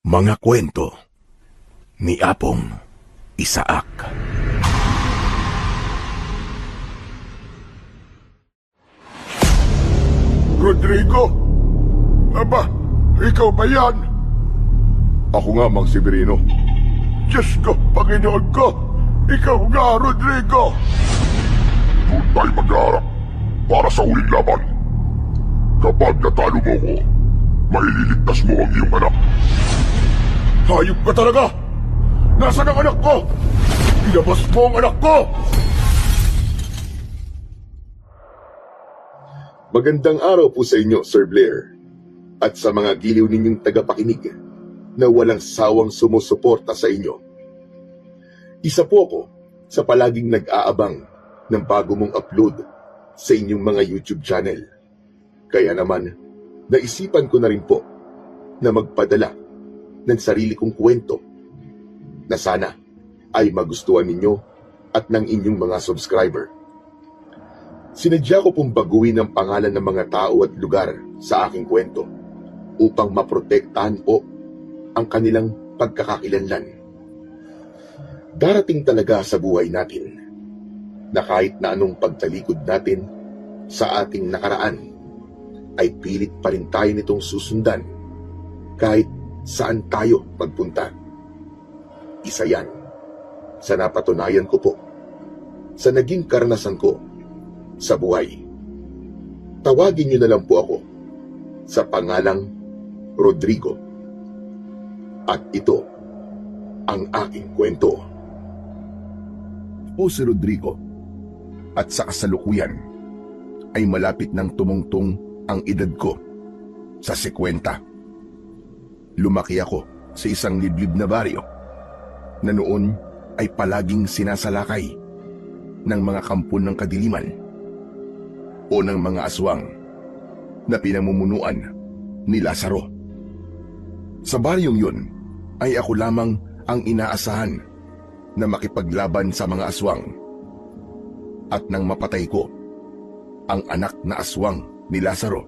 Mga kwento ni Apong Isaak. Rodrigo! Aba, ikaw ba yan? Ako nga, Mang Severino. Diyos ko, Panginoon ko! Ikaw nga, Rodrigo! Doon tayo mag-aarap para sa huling laban. Kapag natalo mo ko, maililigtas mo ang iyong anak. Hayop ka talaga! Nasaan ang anak ko? Ilabas mo ang anak ko! Magandang araw po sa inyo, Sir Blair, at sa mga giliw ninyong tagapakinig na walang sawang sumusuporta sa inyo. Isa po ako sa palaging nag-aabang ng bago mong upload sa inyong mga YouTube channel. Kaya naman, naisipan ko na rin po na magpadala ng sarili kong kwento na sana ay magustuhan ninyo at ng inyong mga subscriber. Sinadya ko pong baguhin ang pangalan ng mga tao at lugar sa aking kwento upang maprotektahan po ang kanilang pagkakakilanlan. Darating talaga sa buhay natin na kahit na anong pagtalikod natin sa ating nakaraan ay pilit pa rin tayo nitong susundan kahit saan tayo magpunta. Isa yan sa napatunayan ko po sa naging karanasan ko sa buhay. Tawagin niyo na lang po ako sa pangalang Rodrigo. At ito ang aking kwento. O si Rodrigo, at sa kasalukuyan ay malapit nang tumungtong ang edad ko sa 50. Lumaki ako sa isang liblib na baryo na noon ay palaging sinasalakay ng mga kampon ng kadiliman o ng mga aswang na pinamumunuan ni Lazaro. Sa baryong yun ay ako lamang ang inaasahan na makipaglaban sa mga aswang. At nang mapatay ko ang anak na aswang ni Lazaro,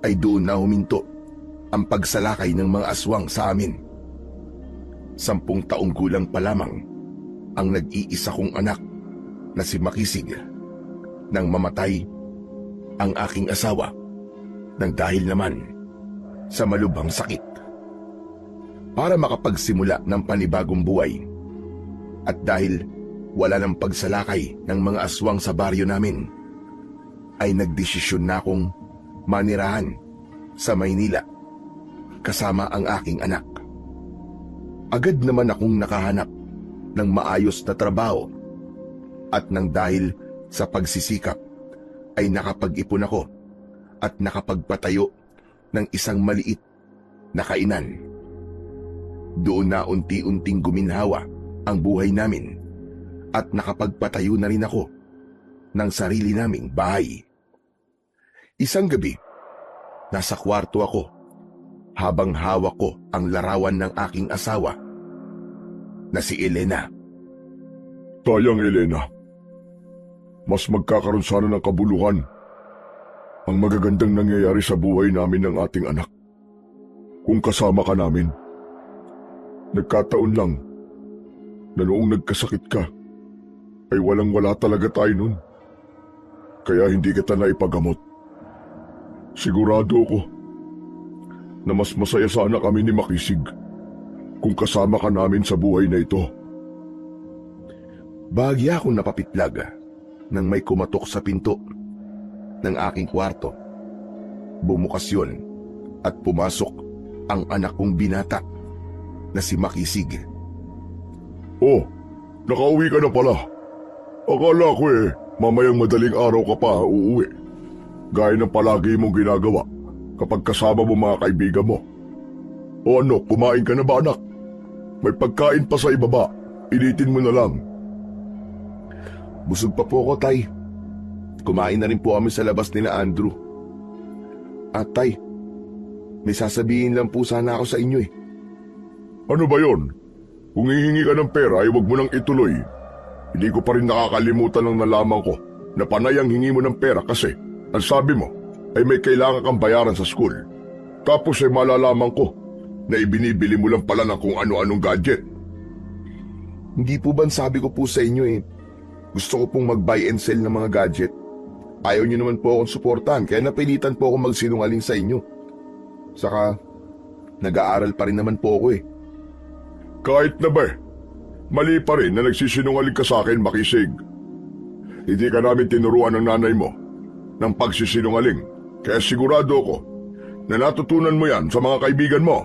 ay doon na huminto ang pagsalakay ng mga aswang sa amin. 10 taong gulang pa lamang ang nag-iisa kong anak na si Makisig nang mamatay ang aking asawa nang dahil naman sa malubhang sakit. Para makapagsimula ng panibagong buhay at dahil wala ng pagsalakay ng mga aswang sa baryo namin, ay nagdesisyon na akong manirahan sa Maynila kasama ang aking anak. Agad naman akong nakahanap ng maayos na trabaho at nang dahil sa pagsisikap ay nakapag-ipon ako at nakapagpatayo ng isang maliit na kainan. Doon na unti-unting guminhawa ang buhay namin at nakapagpatayo na rin ako ng sarili naming bahay. Isang gabi, nasa kwarto ako habang hawak ko ang larawan ng aking asawa na si Elena. Tayang Elena, mas magkakaroon sana ng kabuluhan ang magagandang nangyayari sa buhay namin ng ating anak kung kasama ka namin. Nagkataon lang na noong nagkasakit ka ay walang-wala talaga tayo nun. Kaya hindi kita naipagamot. Sigurado ko na mas masaya sana kami ni Makisig kung kasama ka namin sa buhay na ito. Bahagya akong napapitlag nang may kumatok sa pinto ng aking kwarto. Bumukas yun at pumasok ang anak kong binata na si Makisig. Oh, nakauwi ka na pala. Akala ko mamayang madaling araw ka pa uuwi. Gaya ng palagi mong ginagawa kapag kasama mo mga kaibigan mo. O ano, kumain ka na ba anak? May pagkain pa sa ibaba, initin mo na lang. Busog pa po ako, Tay. Kumain na rin po kami sa labas nila Andrew. At Tay, may sasabihin lang po sana ako sa inyo eh. Ano ba yon? Kung hihingi ka ng pera ay huwag mo nang ituloy. Hindi ko pa rin nakakalimutan ng nalaman ko na panay ang hingi mo ng pera kasi ang sabi mo ay may kailangan kang bayaran sa school. Tapos ay malalaman ko na ibinibili mo lang pala ng kung ano-anong gadget. Hindi po ba sabi ko po sa inyo gusto ko pong mag-buy and sell ng mga gadget. Ayaw niyo naman po akong suportahan kaya napilitan po akong magsinungaling sa inyo. Saka, nag-aaral pa rin naman po ako Kahit na ba, mali pa rin na nagsisinungaling ka sa akin, Makisig. Hindi ka namin tinuruan ng nanay mo ng pagsisinungaling, kaya sigurado ko na natutunan mo yan sa mga kaibigan mo.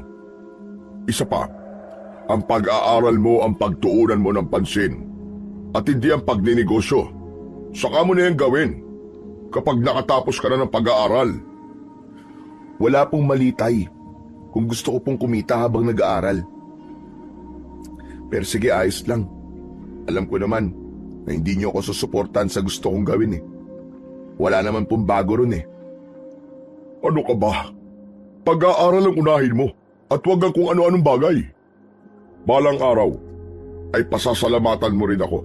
Isa pa, ang pag-aaral mo ang pagtuunan mo ng pansin at hindi ang pagninegosyo. Saka mo na yan gawin kapag nakatapos ka na ng pag-aaral. Wala pong mali, Tay, kung gusto ko pong kumita habang nag-aaral. Pero sige, ayos lang. Alam ko naman na hindi niyo ako susuportahan sa gusto kong gawin Wala naman pong bago ron Ano ka ba? Pag-aaral ang unahin mo at huwag ang kung ano-anong bagay. Balang araw ay pasasalamatan mo rin ako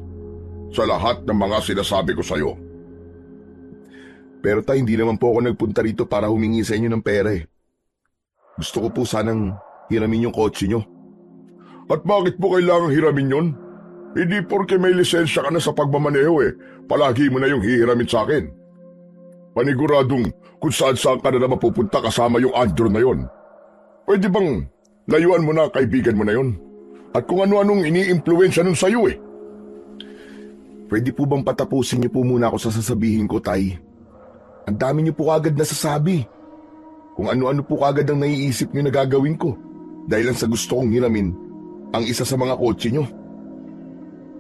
sa lahat ng mga sinasabi ko sa'yo. Pero Tay, hindi naman po ako nagpunta rito para humingi sa inyo ng pera Gusto ko po sanang hiramin yung kotse nyo. At bakit po kailangang hiramin yon? Hindi porke may lisensya ka na sa pagmamaneho palagi mo na yung hihiramin sa akin. Paniguradong kung saan-saan ka na naman pupunta kasama yung Andrew na yon. Pwede bang layuan mo na kaibigan mo na yon? At kung ano-anong ini-impluwensya nun sa'yo Pwede po bang patapusin niyo po muna ako sa sasabihin ko, Tay? Ang dami niyo po agad nasasabi. Kung ano-ano po agad ang naiisip niyo na gagawin ko. Dahil lang sa gusto kong hiramin ang isa sa mga kotse niyo.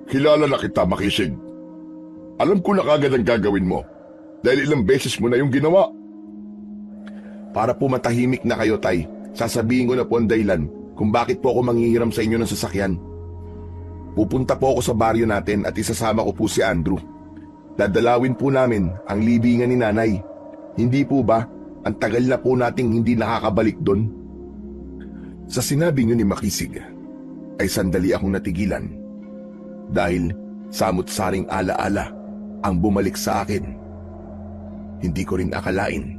Kilala na kita, Makisig. Alam ko na kagad ang gagawin mo. Dahil ilang beses mo na yung ginawa. Para po matahimik na kayo, Tay, sasabihin ko na po ang dahilan kung bakit po ako manghihiram sa inyo ng sasakyan. Pupunta po ako sa baryo natin at isasama ko po si Andrew. Dadalawin po namin ang libingan ni Nanay. Hindi po ba, ang tagal na po nating hindi nakakabalik doon? Sa sinabi niyo ni Makisig, ay sandali akong natigilan. Dahil samut-saring alaala ang bumalik sa akin. Hindi ko rin akalain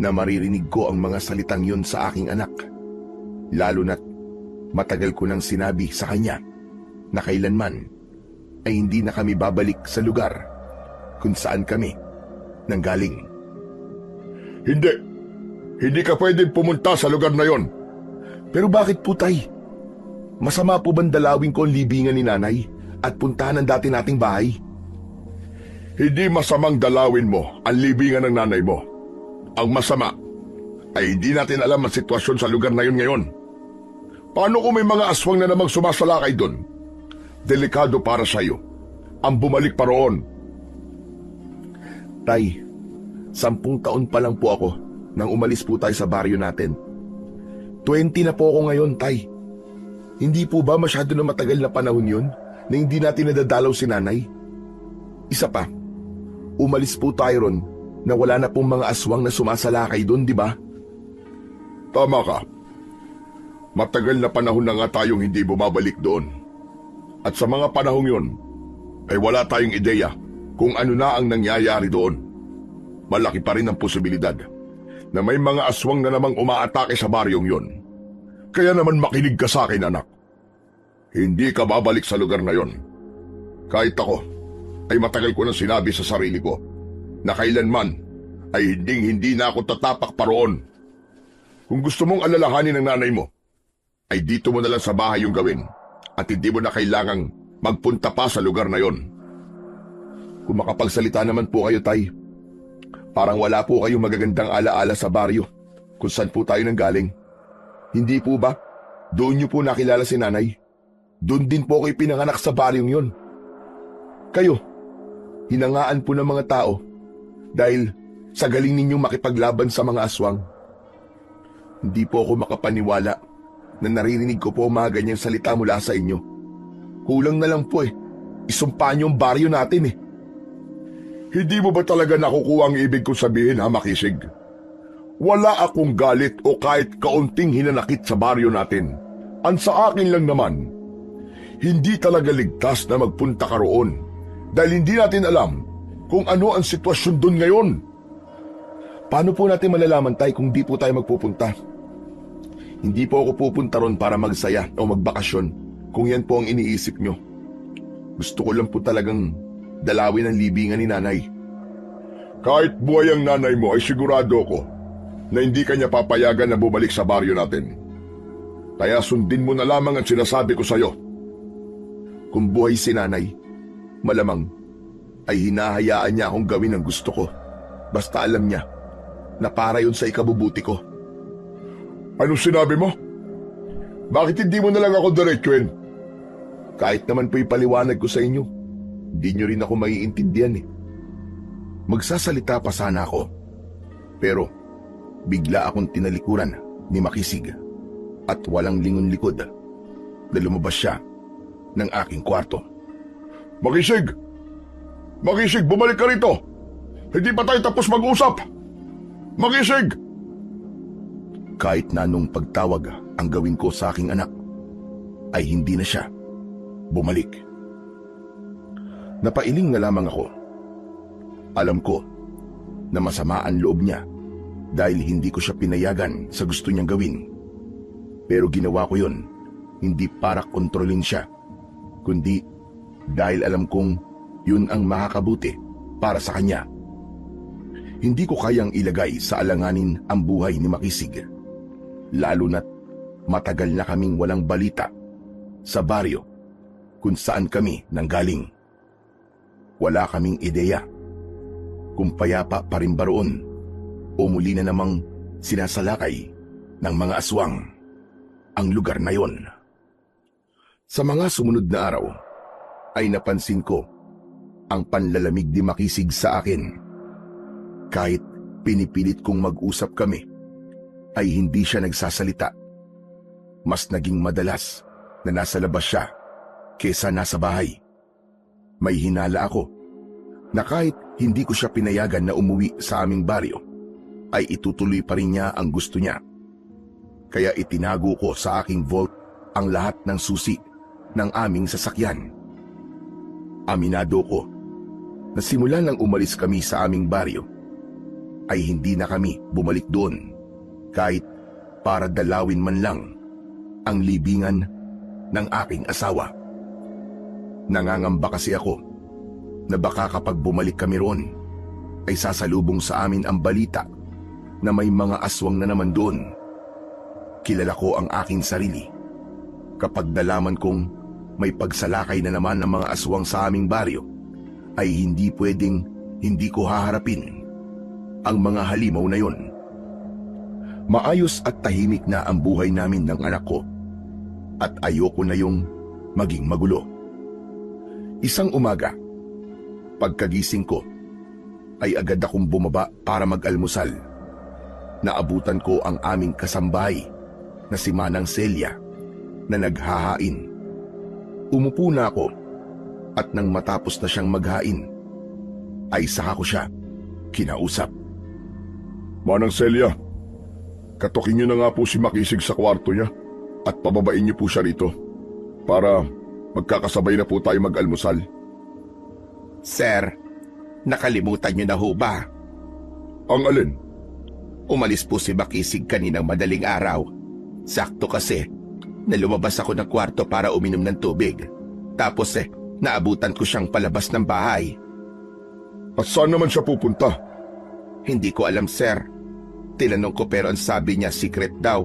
na maririnig ko ang mga salitang yun sa aking anak. Lalo na't matagal ko nang sinabi sa kanya na kailanman ay hindi na kami babalik sa lugar kung saan kami nanggaling. Hindi ka pwedeng pumunta sa lugar na yon. Pero bakit po, Tay? Masama po bang dalawin ko ang libingan ni Nanay at puntahan ang dati nating bahay? Hindi masamang dalawin mo ang libingan ng nanay mo. Ang masama ay hindi natin alam ang sitwasyon sa lugar na yon ngayon. Paano kung may mga aswang na namang sumasalakay doon? Delikado para sa iyo ang bumalik pa roon. Tay, 10 taon pa lang po ako nang umalis po tayo sa baryo natin. 20 na po ako ngayon, Tay. Hindi po ba masyado na matagal na panahon yun na hindi natin nadadalaw si Nanay? Isa pa, umalis po tayo ron na wala na pong mga aswang na sumasalakay doon, di ba? Tama ka. Matagal na panahon na nga tayong hindi bumabalik doon. At sa mga panahong yon, ay wala tayong ideya kung ano na ang nangyayari doon. Malaki pa rin ang posibilidad na may mga aswang na namang umaatake sa baryong yon. Kaya naman makinig ka sa akin, anak. Hindi ka babalik sa lugar na yon. Kahit ako, ay matagal ko nang sinabi sa sarili ko na kailanman ay hindi na ako tatapak pa roon. Kung gusto mong alalahanin ng nanay mo, ay dito mo na lang sa bahay yung gawin at hindi mo na kailangang magpunta pa sa lugar na yon. Kung makapagsalita naman po kayo, Tay, parang wala po kayong magagandang alaala sa baryo kung saan po tayo nanggaling. Hindi po ba? Doon niyo po nakilala si Nanay. Doon din po kayo pinanganak sa baryong yon. Kayo, hinangaan po ng mga tao dahil sa galing ninyong makipaglaban sa mga aswang. Hindi po ako makapaniwala na naririnig ko po mga ganyang salita mula sa inyo. Kulang na lang po isumpa niyo ang baryo natin Hindi mo ba talaga nakukuha ang ibig kong sabihin, ha, Makisig? Wala akong galit o kahit kaunting hinanakit sa baryo natin. Ang sa akin lang naman, hindi talaga ligtas na magpunta ka roon dahil hindi natin alam kung ano ang sitwasyon doon ngayon. Paano po natin malalaman, Tay, kung di po tayo magpupunta? Hindi po ako pupunta ron para magsaya o magbakasyon kung yan po ang iniisip nyo. Gusto ko lang po talagang dalawin ang libingan ni nanay. Kahit buhay ang nanay mo ay sigurado ko na hindi kanya papayagan na bumalik sa baryo natin. Kaya sundin mo na lamang ang sinasabi ko sa'yo. Kung buhay si nanay, malamang ay hinahayaan niya akong gawin ang gusto ko. Basta alam niya na para yun sa ikabubuti ko. Anong sinabi mo? Bakit hindi mo na lang ako diretsuin? Kahit naman po ipaliwanag ko sa inyo, hindi nyo rin ako maiintindihan eh. Magsasalita pa sana ako, pero bigla akong tinalikuran ni Makisig at walang lingon-likod na lumabas siya ng aking kwarto. Makisig! Makisig, bumalik ka rito! Hindi pa tayo tapos mag-usap! Makisig! Kahit na anong pagtawag ang gawin ko sa aking anak, ay hindi na siya bumalik. Napailing na lamang ako. Alam ko na masama ang loob niya dahil hindi ko siya pinayagan sa gusto niyang gawin. Pero ginawa ko yun hindi para kontrolin siya, kundi dahil alam kong yun ang makakabuti para sa kanya. Hindi ko kayang ilagay sa alanganin ang buhay ni Makisig, lalo na't matagal na kaming walang balita sa baryo kung saan kami nanggaling. Wala kaming ideya kung payapa pa rin ba roon o muli na namang sinasalakay ng mga aswang ang lugar na yon. Sa mga sumunod na araw ay napansin ko ang panlalamig ni Makisig sa akin. Kahit pinipilit kong mag-usap kami, ay hindi siya nagsasalita. Mas naging madalas na nasa labas siya kesa nasa bahay. May hinala ako na kahit hindi ko siya pinayagan na umuwi sa aming baryo, ay itutuloy pa rin niya ang gusto niya. Kaya itinago ko sa aking vault ang lahat ng susi ng aming sasakyan. Aminado ko na simula nang umalis kami sa aming baryo, ay hindi na kami bumalik doon kahit para dalawin man lang ang libingan ng aking asawa. Nangangamba kasi ako na baka kapag bumalik kami roon, ay sasalubong sa amin ang balita na may mga aswang na naman doon. Kilala ko ang aking sarili. Kapag nalaman kong may pagsalakay na naman ng mga aswang sa aming baryo, ay hindi pwedeng hindi ko haharapin ang mga halimaw na yon. Maayos at tahimik na ang buhay namin ng anak ko at ayoko na yung maging magulo. Isang umaga, pagkagising ko, ay agad akong bumaba para mag-almusal. Naabutan ko ang aming kasambahay na si Manang Celia na naghahain. Umupo na ako at nang matapos na siyang maghain, ay saka ko siya kinausap. Manang Celia, katukin niyo na nga po si Makisig sa kwarto niya at pababain niyo po siya rito para magkakasabay na po tayo mag-almusal. Sir, nakalimutan niyo na ho ba? Ang alin? Umalis po si Makisig kaninang madaling araw. Sakto kasi na lumabas ako ng kwarto para uminom ng tubig. Tapos naabutan ko siyang palabas ng bahay. At saan naman siya pupunta? Hindi ko alam, sir. Tinanong ko pero ang sabi niya secret daw.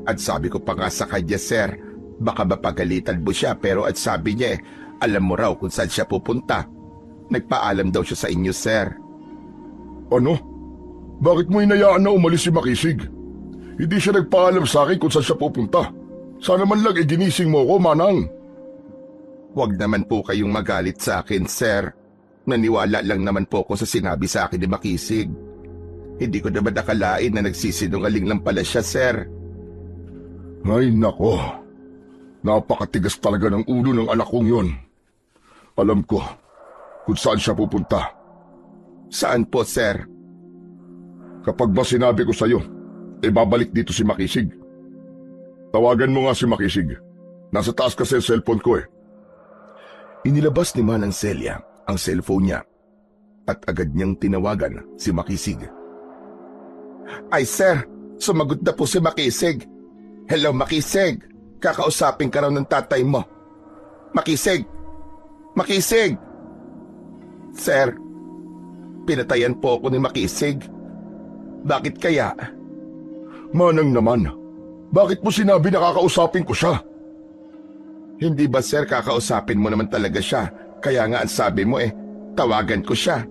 At sabi ko pa nga sa kanya, sir, baka mapagalitan mo siya, pero at sabi niya alam mo raw kung saan siya pupunta. Nagpaalam daw siya sa inyo, sir. Ano? Bakit mo hinayaan na umalis si Makisig? Hindi siya nagpaalam sa akin kung saan siya pupunta. Sana man lang ginising mo ko, Manang. Huwag naman po kayong magalit sa akin, sir. Naniwala lang naman po ako sa sinabi sa akin ni Makisig. Hindi ko naman nakalain na nagsisinungaling lang pala siya, sir. Ay nako, napakatigas talaga ng ulo ng anak kong yon. Alam ko kung saan siya pupunta. Saan po, sir? Kapag ba sinabi ko sa'yo, babalik dito si Makisig. Tawagan mo nga si Makisig. Nasa taas kasi ang cellphone ko Inilabas ni Manang Celia ang cellphone niya at agad niyang tinawagan si Makisig. Ay sir, sumagot na po si Makisig. Hello, Makisig. Kakausapin ka raw ng tatay mo. Makisig! Makisig! Sir, pinatayan po ako ni Makisig. Bakit kaya? Manang naman, bakit mo sinabi na kakausapin ko siya? Hindi ba sir, kakausapin mo naman talaga siya? Kaya nga ang sabi mo tawagan ko siya.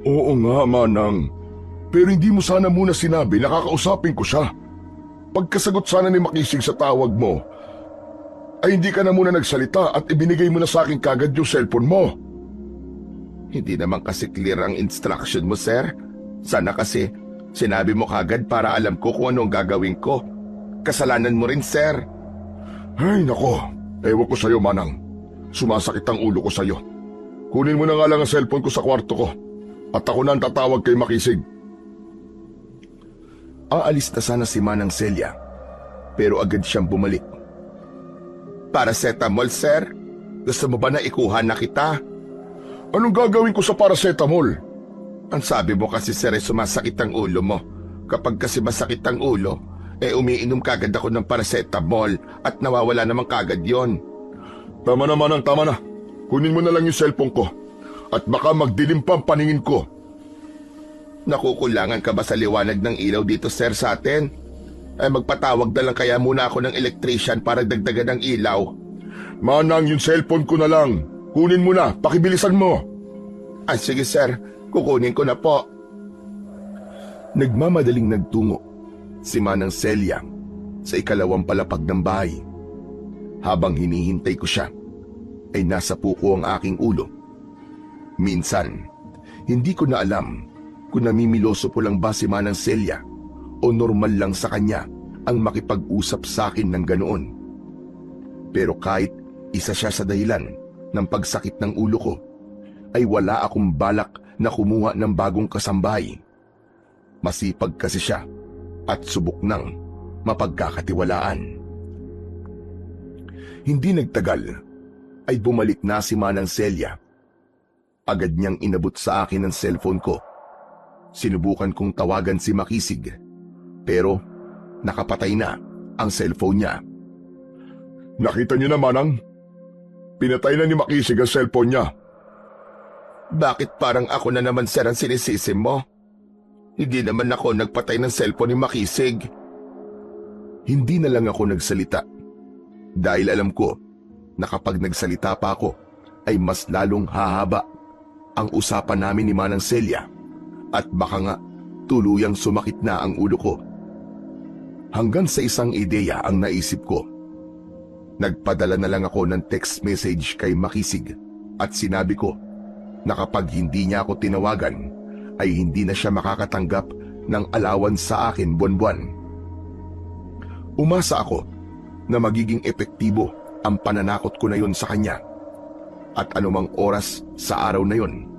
Oo nga, Manang. Pero hindi mo sana muna sinabi na kakausapin ko siya. Pagkasagot sana ni Makisig sa tawag mo, ay hindi ka na muna nagsalita at ibinigay mo na sa akin kagad yung cellphone mo. Hindi naman kasi clear ang instruction mo, sir. Sana kasi sinabi mo kagad para alam ko kung ano ang gagawin ko. Kasalanan mo rin, sir. Ay, nako. Ewan ko sa'yo, Manang. Sumasakit ang ulo ko sa'yo. Kunin mo na nga lang ang cellphone ko sa kwarto ko. At ako na ang tatawag kay Makisig. Aalis na sana si Manang Celia, pero agad siyang bumalik. Paracetamol, sir? Gusto mo ba na ikuha na kita? Anong gagawin ko sa paracetamol? Ang sabi mo kasi, sir, sumasakit ang ulo mo. Kapag kasi masakit ang ulo, umiinom kagad ako ng paracetamol at nawawala naman kagad yon. Tama na, Manang, tama na. Kunin mo na lang yung cellphone ko. At baka magdilim pa ang paningin ko. Nakukulangan ka ba sa liwanag ng ilaw dito, sir, sa atin? Magpatawag na lang kaya muna ako ng electrician para dagdagan ng ilaw. Manang, yung cellphone ko na lang. Kunin mo na, pakibilisan mo. Sige, sir. Kukunin ko na po. Nagmamadaling nagtungo si Manang Celia sa ikalawang palapag ng bahay. Habang hinihintay ko siya, ay nasa puko ang aking ulo. Minsan, hindi ko na alam kung namimiloso po lang ba si Manang Celia o normal lang sa kanya ang makipag-usap sa akin ng ganoon. Pero kahit isa siya sa dahilan ng pagsakit ng ulo ko, ay wala akong balak na kumuha ng bagong kasambahay. Masipag kasi siya at subok ng mapagkakatiwalaan. Hindi nagtagal ay bumalik na si Manang Celia. Agad niyang inabot sa akin ang cellphone ko. Sinubukan kong tawagan si Makisig, pero nakapatay na ang cellphone niya. Nakita niyo na, Manang? Pinatay na ni Makisig ang cellphone niya. Bakit parang ako na naman, sir, ang sinisisi mo? Hindi naman ako nagpatay ng cellphone ni Makisig. Hindi na lang ako nagsalita dahil alam ko na kapag nagsalita pa ako ay mas lalong hahaba ang usapan namin ni Manang Celia at baka nga tuluyang sumakit na ang ulo ko. Hanggang sa isang ideya ang naisip ko. Nagpadala na lang ako ng text message kay Makisig at sinabi ko na kapag hindi niya ako tinawagan ay hindi na siya makakatanggap ng allowance sa akin buwan-buwan. Umasa ako na magiging epektibo ang pananakot ko na yon sa kanya at anumang oras sa araw na yon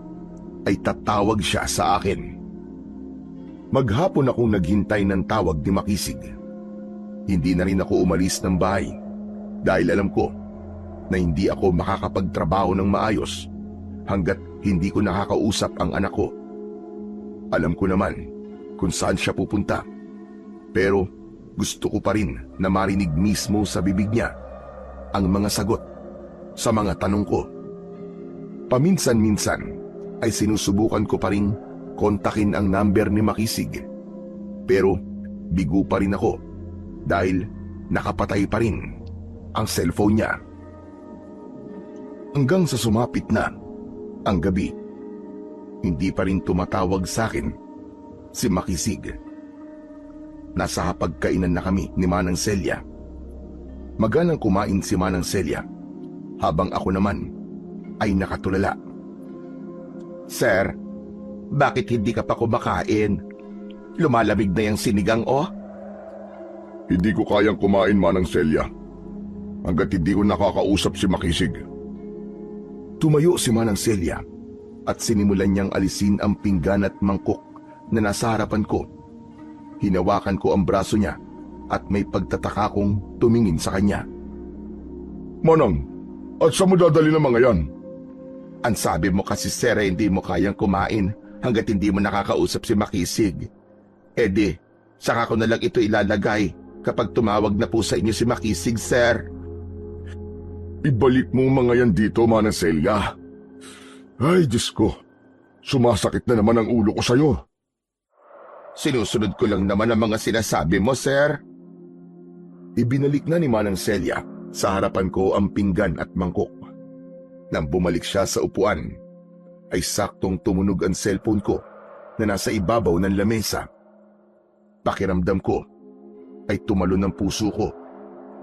ay tatawag siya sa akin. Maghapon akong naghintay ng tawag ni Makisig. Hindi na rin ako umalis ng bahay dahil alam ko na hindi ako makakapagtrabaho ng maayos hanggat hindi ko nakakausap ang anak ko. Alam ko naman kung saan siya pupunta, pero gusto ko pa rin na marinig mismo sa bibig niya ang mga sagot sa mga tanong ko. Paminsan-minsan ay sinusubukan ko pa rin kontakin ang number ni Makisig, pero bigo pa rin ako dahil nakapatay pa rin ang cellphone niya. Hanggang sa sumapit na ang gabi, hindi pa rin tumatawag sa akin si Makisig. Nasa hapagkainan na kami ni Manang Celia. Maganang kumain si Manang Celia, habang ako naman ay nakatulala. Sir, bakit hindi ka pa kumakain? Lumalamig na yung sinigang, oh. Hindi ko kayang kumain, Manang Celia, hanggat hindi ko nakakausap si Makisig. Tumayo si Manang Celia at sinimulan niyang alisin ang pinggan at mangkok na nasa harapan ko. Hinawakan ko ang braso niya at may pagtataka kong tumingin sa kanya. Manang, at saan mo dadali ng mga yan? Ang sabi mo kasi, sir, hindi mo kayang kumain hanggat hindi mo nakakausap si Makisig. Di, saka ko na lang ito ilalagay kapag tumawag na po sa inyo si Makisig, sir. Ibalik mo mga yan dito, Manang Celia. Ay, Diyos ko. Sumasakit na naman ang ulo ko sa'yo. Sinusunod ko lang naman ang mga sinasabi mo, sir. Ibinalik na ni Manang Celia sa harapan ko ang pinggan at mangkok. Nang bumalik siya sa upuan, ay saktong tumunog ang cellphone ko na nasa ibabaw ng lamesa. Pakiramdam ko ay tumalon ang puso ko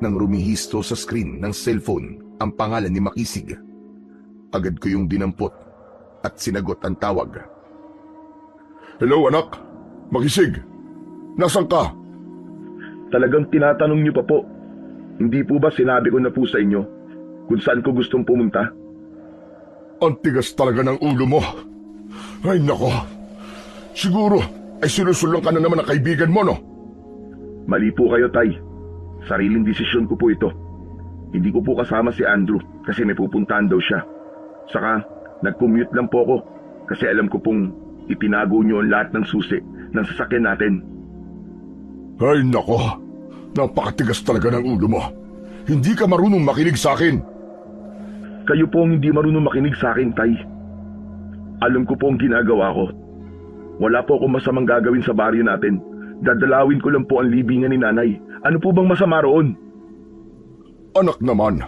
nang rumihisto sa screen ng cellphone ang pangalan ni Makisig. Agad ko yung dinampot at sinagot ang tawag. Hello, anak. Makisig. Nasaan ka? Talagang tinatanong niyo pa po. Hindi po ba sinabi ko na po sa inyo kung saan ko gustong pumunta? Ang tigas talaga ng ulo mo. Ay, nako. Siguro ay sinusulong ka na naman ng kaibigan mo, no? Mali po kayo, Tay. Sariling desisyon ko po ito. Hindi ko po kasama si Andrew kasi may pupuntahan daw siya. Saka, nag-commute lang po ako kasi alam ko pong itinago niyo ang lahat ng susi ng sasakyan natin. Ay, nako. Napakatigas talaga ng ulo mo. Hindi ka marunong makinig sa akin. Kayo po ang hindi marunong makinig sa akin, Tay. Alam ko po ang ginagawa ko. Wala po akong masamang gagawin sa baryo natin. Dadalawin ko lang po ang libingan ni Nanay. Ano po bang masama roon? Anak naman,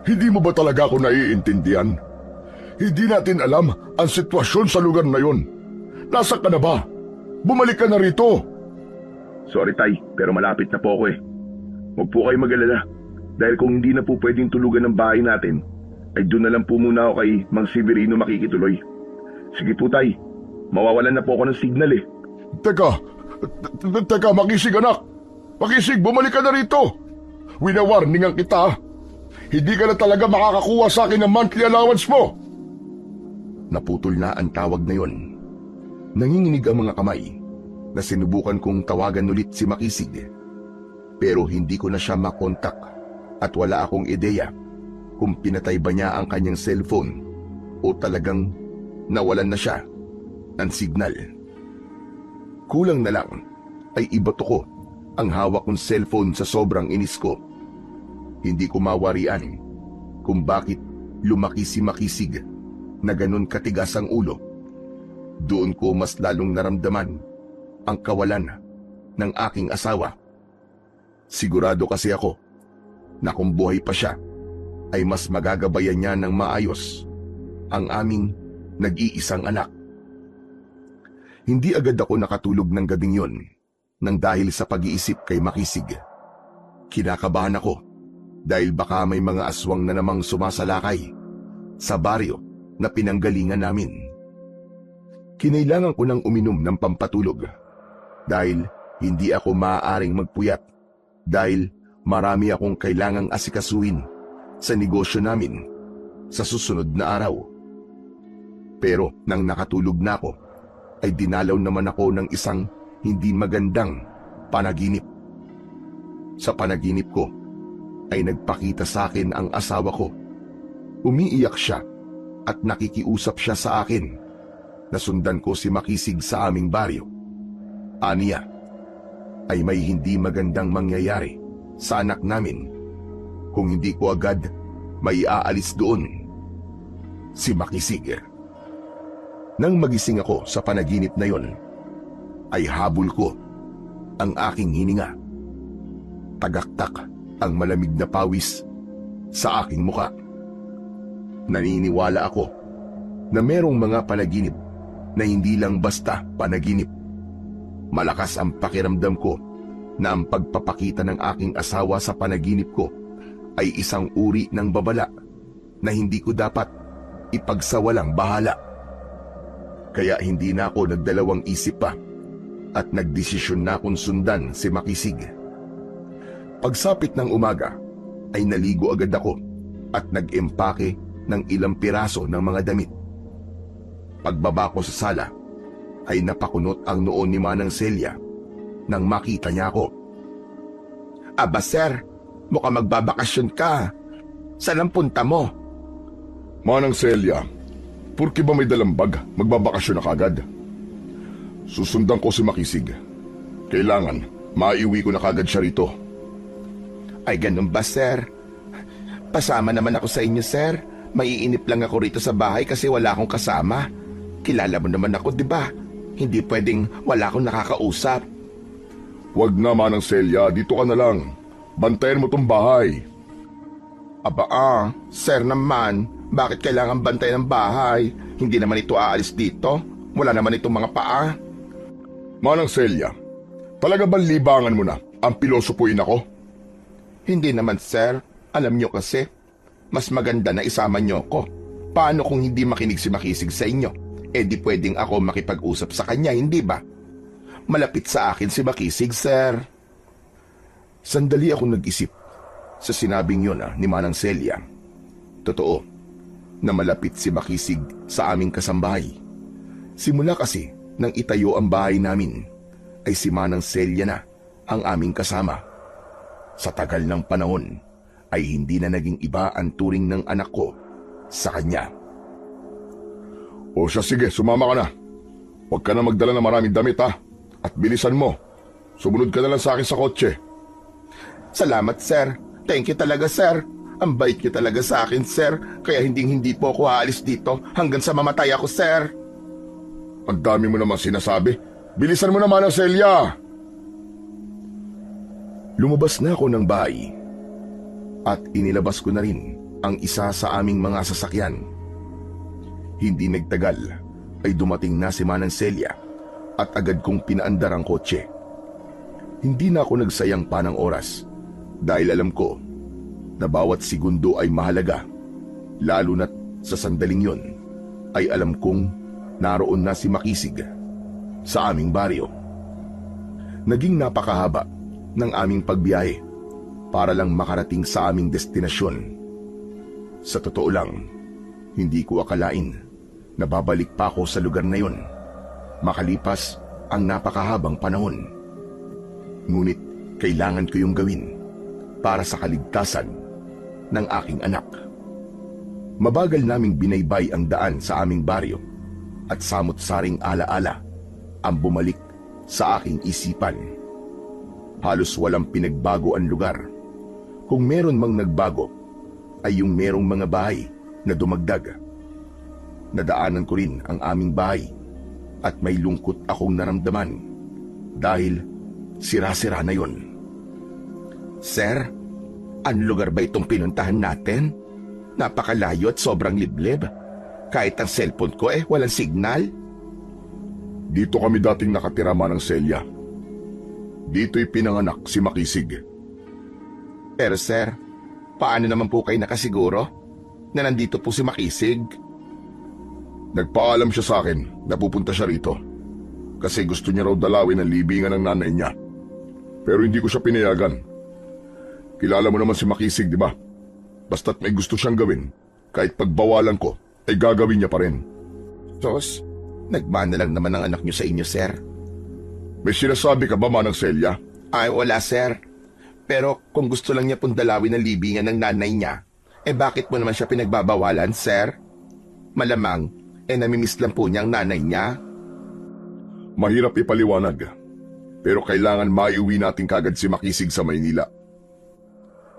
hindi mo ba talaga ako naiintindihan? Hindi natin alam ang sitwasyon sa lugar na yon. Nasaan ka na ba? Bumalik ka na rito. Sorry, Tay, pero malapit na po ako eh. Huwag po kayo mag-alala. Dahil kung hindi na po pwedeng tulugan ng bahay natin, ay doon na lang po muna ako kay Mang Severino makikituloy. Sige po, Tay. Mawawalan na po ako ng signal eh. Teka, Makisig anak. Makisig, bumalik ka na rito. Winawarningan kita. Hindi ka na talaga makakakuha sa akin ng monthly allowance mo. Naputol na ang tawag na yon. Nanginginig ang mga kamay na sinubukan kong tawagan ulit si Makisig. Pero hindi ko na siya makontak at wala akong ideya kung pinatay ba niya ang kanyang cellphone o talagang nawalan na siya ng signal. Kulang na lang ay ibato ko ang hawak kong cellphone sa sobrang inis ko. Hindi ko mawarian kung bakit lumaki si Makisig na ganun katigas ang ulo. Doon ko mas lalong naramdaman ang kawalan ng aking asawa. Sigurado kasi ako na kung buhay pa siya, ay mas magagabayan niya ng maayos ang aming nag-iisang anak. Hindi agad ako nakatulog ng gabing yon nang dahil sa pag-iisip kay Makisig. Kinakabahan ako dahil baka may mga aswang na namang sumasalakay sa baryo na pinanggalingan namin. Kinailangan ko nang uminom ng pampatulog dahil hindi ako maaaring magpuyat dahil marami akong kailangang asikasuhin sa negosyo namin sa susunod na araw. Pero nang nakatulog na ako, ay dinalaw naman ako ng isang hindi magandang panaginip. Sa panaginip ko, ay nagpakita sa akin ang asawa ko. Umiiyak siya at nakikiusap siya sa akin. Nasundan ko si Makisig sa aming baryo. Aniya, ay may hindi magandang mangyayari sa anak namin kung hindi ko agad may aalis doon si Makisig. Nang magising ako sa panaginip na yon, ay habol ko ang aking hininga. Tagaktak ang malamig na pawis sa aking muka. Naniniwala ako na merong mga panaginip na hindi lang basta panaginip. Malakas ang pakiramdam ko na ang pagpapakita ng aking asawa sa panaginip ko ay isang uri ng babala na hindi ko dapat ipagsawalang bahala. Kaya hindi na ako nagdalawang isip pa at nagdesisyon na akong sundan si Makisig. Pagsapit ng umaga ay naligo agad ako at nag-empake ng ilang piraso ng mga damit. Pagbaba ko sa sala ay napakunot ang noon ni Manang Celia nang makita niya ako. Aba sir, mukhang magbabakasyon ka. Saan ang punta mo? Manang Celia, purki ba may dalang bag, magbabakasyon na kagad? Susundan ko si Makisig. Kailangan maiuwi ko na kagad siya rito. Ay ganun ba, sir? Pasama naman ako sa inyo, sir. Maiinip lang ako rito sa bahay kasi wala akong kasama. Kilala mo naman ako, di ba? Hindi pwedeng wala akong nakakausap. Huwag na, Manang Celia, dito ka na lang. Bantayan mo tong bahay. Sir naman, bakit kailangan bantay ng bahay? Hindi naman ito aalis dito. Wala naman itong mga paa. Manang Celia, talaga bang libangan mo na ang pilosopuin ako? Hindi naman, sir. Alam nyo kasi, mas maganda na isama nyo ko. Paano kung hindi makinig si Makisig sa inyo? Eh di pwedeng ako makipag-usap sa kanya, hindi ba? Malapit sa akin si Makisig, sir. Sandali ako nag-isip sa sinabing yun ni Manang Celia. Totoo, na malapit si Makisig sa aming kasambahay. Simula kasi nang itayo ang bahay namin, ay si Manang Celia na ang aming kasama. Sa tagal ng panahon, ay hindi na naging iba ang turing ng anak ko sa kanya. O siya, sige, sumama ka na. Huwag ka na magdala ng maraming damit ha. At bilisan mo. Sumunod ka na lang sa akin sa kotse. Salamat, sir. Thank you talaga, sir. Ang bait niyo talaga sa akin, sir. Kaya hindi po ako aalis dito hanggang sa mamatay ako, sir. Ang dami mo naman sinasabi. Bilisan mo naman, Celia. Lumabas na ako ng bahay at inilabas ko na rin ang isa sa aming mga sasakyan. Hindi nagtagal ay dumating na si Manang Celia at agad kong pinaandar ang kotse. Hindi na ako nagsayang pa ng oras dahil alam ko na bawat segundo ay mahalaga, lalo na't sa sandaling yon ay alam kong naroon na si Makisig sa aming baryo. Naging napakahaba ng aming pagbiyahe para lang makarating sa aming destinasyon. Sa totoo lang, hindi ko akalain na babalik pa ako sa lugar na yon makalipas ang napakahabang panahon. Ngunit kailangan ko yung gawin para sa kaligtasan ng aking anak. Mabagal naming binaybay ang daan sa aming baryo at samot-saring alaala ang bumalik sa aking isipan. Halos walang pinagbago ang lugar. Kung meron mang nagbago, ay yung merong mga bahay na dumagdag. Nadaanan ko rin ang aming bahay at may lungkot akong naramdaman dahil sira-sira na yon. Sir, ang lugar ba itong pinuntahan natin? Napakalayo at sobrang liblib. Kahit ang cellphone ko walang signal. Dito kami dating nakatira, Manang Celia. Dito'y pinanganak si Makisig. Pero sir, paano naman po kayo nakasiguro na nandito po si Makisig? Nagpaalam siya sa akin na pupunta siya rito kasi gusto niya raw dalawin ang libingan ng nanay niya. Pero hindi ko siya pinayagan. Kilala mo naman si Makisig, di ba? Basta't may gusto siyang gawin, kahit pagbawalan ko, ay gagawin niya pa rin. Sos, nagmana lang naman ang anak niyo sa inyo, sir. May sinasabi ka ba, Manang Celia? Ay, wala, sir. Pero kung gusto lang niya pong dalawin ang libingan ng nanay niya, bakit mo naman siya pinagbabawalan, sir? Malamang, namimiss lang po niya ang nanay niya. Mahirap ipaliwanag, pero kailangan maiuwi natin kagad si Makisig sa Maynila.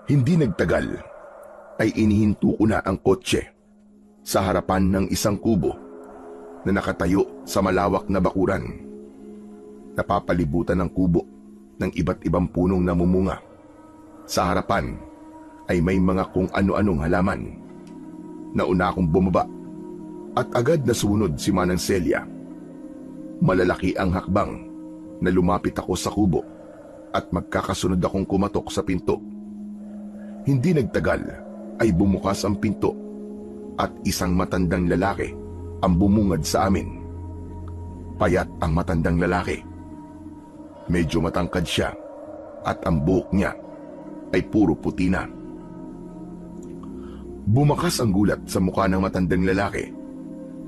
Hindi nagtagal, ay inihinto ko na ang kotse sa harapan ng isang kubo na nakatayo sa malawak na bakuran. Napapalibutan ng kubo ng iba't ibang punong namumunga. Sa harapan ay may mga kung ano-anong halaman. Nauna akong bumaba at agad na sumunod si Manang Celia. Malalaki ang hakbang na lumapit ako sa kubo at magkakasunod akong kumatok sa pinto. Hindi nagtagal ay bumukas ang pinto at isang matandang lalaki ang bumungad sa amin. Payat ang matandang lalaki. Medyo matangkad siya at ang buhok niya ay puro puti na. Bumakas ang gulat sa mukha ng matandang lalaki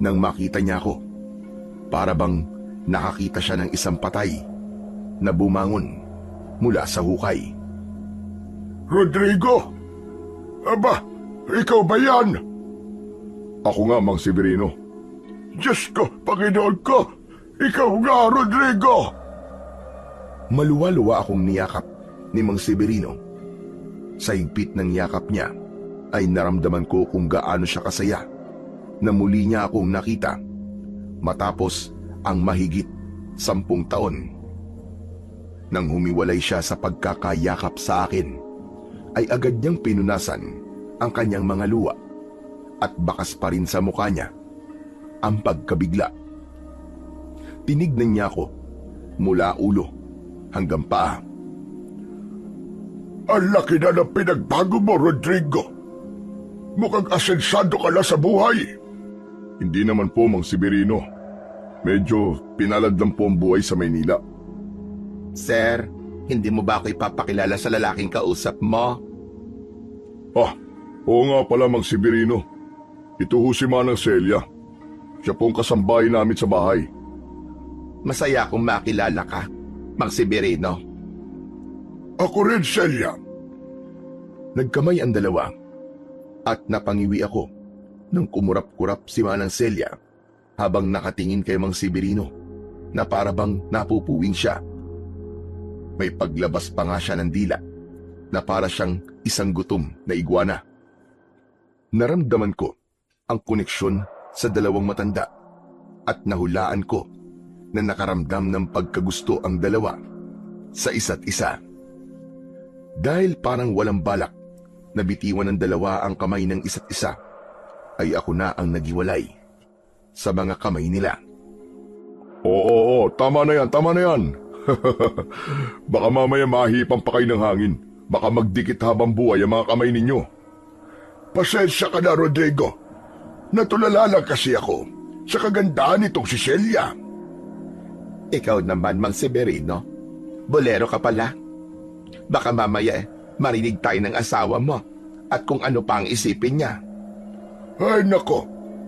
nang makita niya ako. Para bang nakakita siya ng isang patay na bumangon mula sa hukay. Rodrigo! Aba, ikaw ba yan? Ako nga, Mang Severino. Diyos ko, Panginoon ko! Ikaw nga, Rodrigo! Maluwa-luwa akong niyakap ni Mang Severino. Sa higpit ng yakap niya ay naramdaman ko kung gaano siya kasaya na muli niya akong nakita matapos ang mahigit 10 taon. Nang humiwalay siya sa pagkakayakap sa akin, ay agad niyang pinunasan ang kanyang mga luwa at bakas pa rin sa mukha niya ang pagkabigla. Tinignan niya ako mula ulo hanggang paa. Ang laki na ng pinagbago mo, Rodrigo. Mukhang asensado ka na sa buhay. Hindi naman po, Mang Severino. Medyo pinalad lang po ang buhay sa Maynila. Sir, hindi mo ba ako ipapakilala sa lalaking kausap mo? Ah, oo nga pala, Mang Severino. Ito ho si Manang Celia. Siya pong kasambahay namin sa bahay. Masaya akong makilala ka, Mang Severino. Ako rin, Celia. Nagkamay ang dalawa at napangiwi ako nang kumurap-kurap si Manang Celia habang nakatingin kay Mang Severino na parabang napupuwing siya. May paglabas pa nga siya ng dila na para siyang isang gutom na iguana. Naramdaman ko ang koneksyon sa dalawang matanda at nahulaan ko na nakaramdam ng pagkagusto ang dalawa sa isa't isa. Dahil parang walang balak na bitiwan ng dalawa ang kamay ng isa't isa, ay ako na ang nagiwalay sa mga kamay nila. Oo, tama na yan, tama na yan. Baka mamaya mahipan pa kayo ng hangin. Baka magdikit habang buhay ang mga kamay ninyo. Pasensya ka na, Rodrigo. Natulala lang kasi ako sa kagandahan nitong si Celia. Ikaw naman, Mang Severino. Bolero ka pala. Baka mamaya marinig tayo ng asawa mo at kung ano pa ang isipin niya. Ay nako,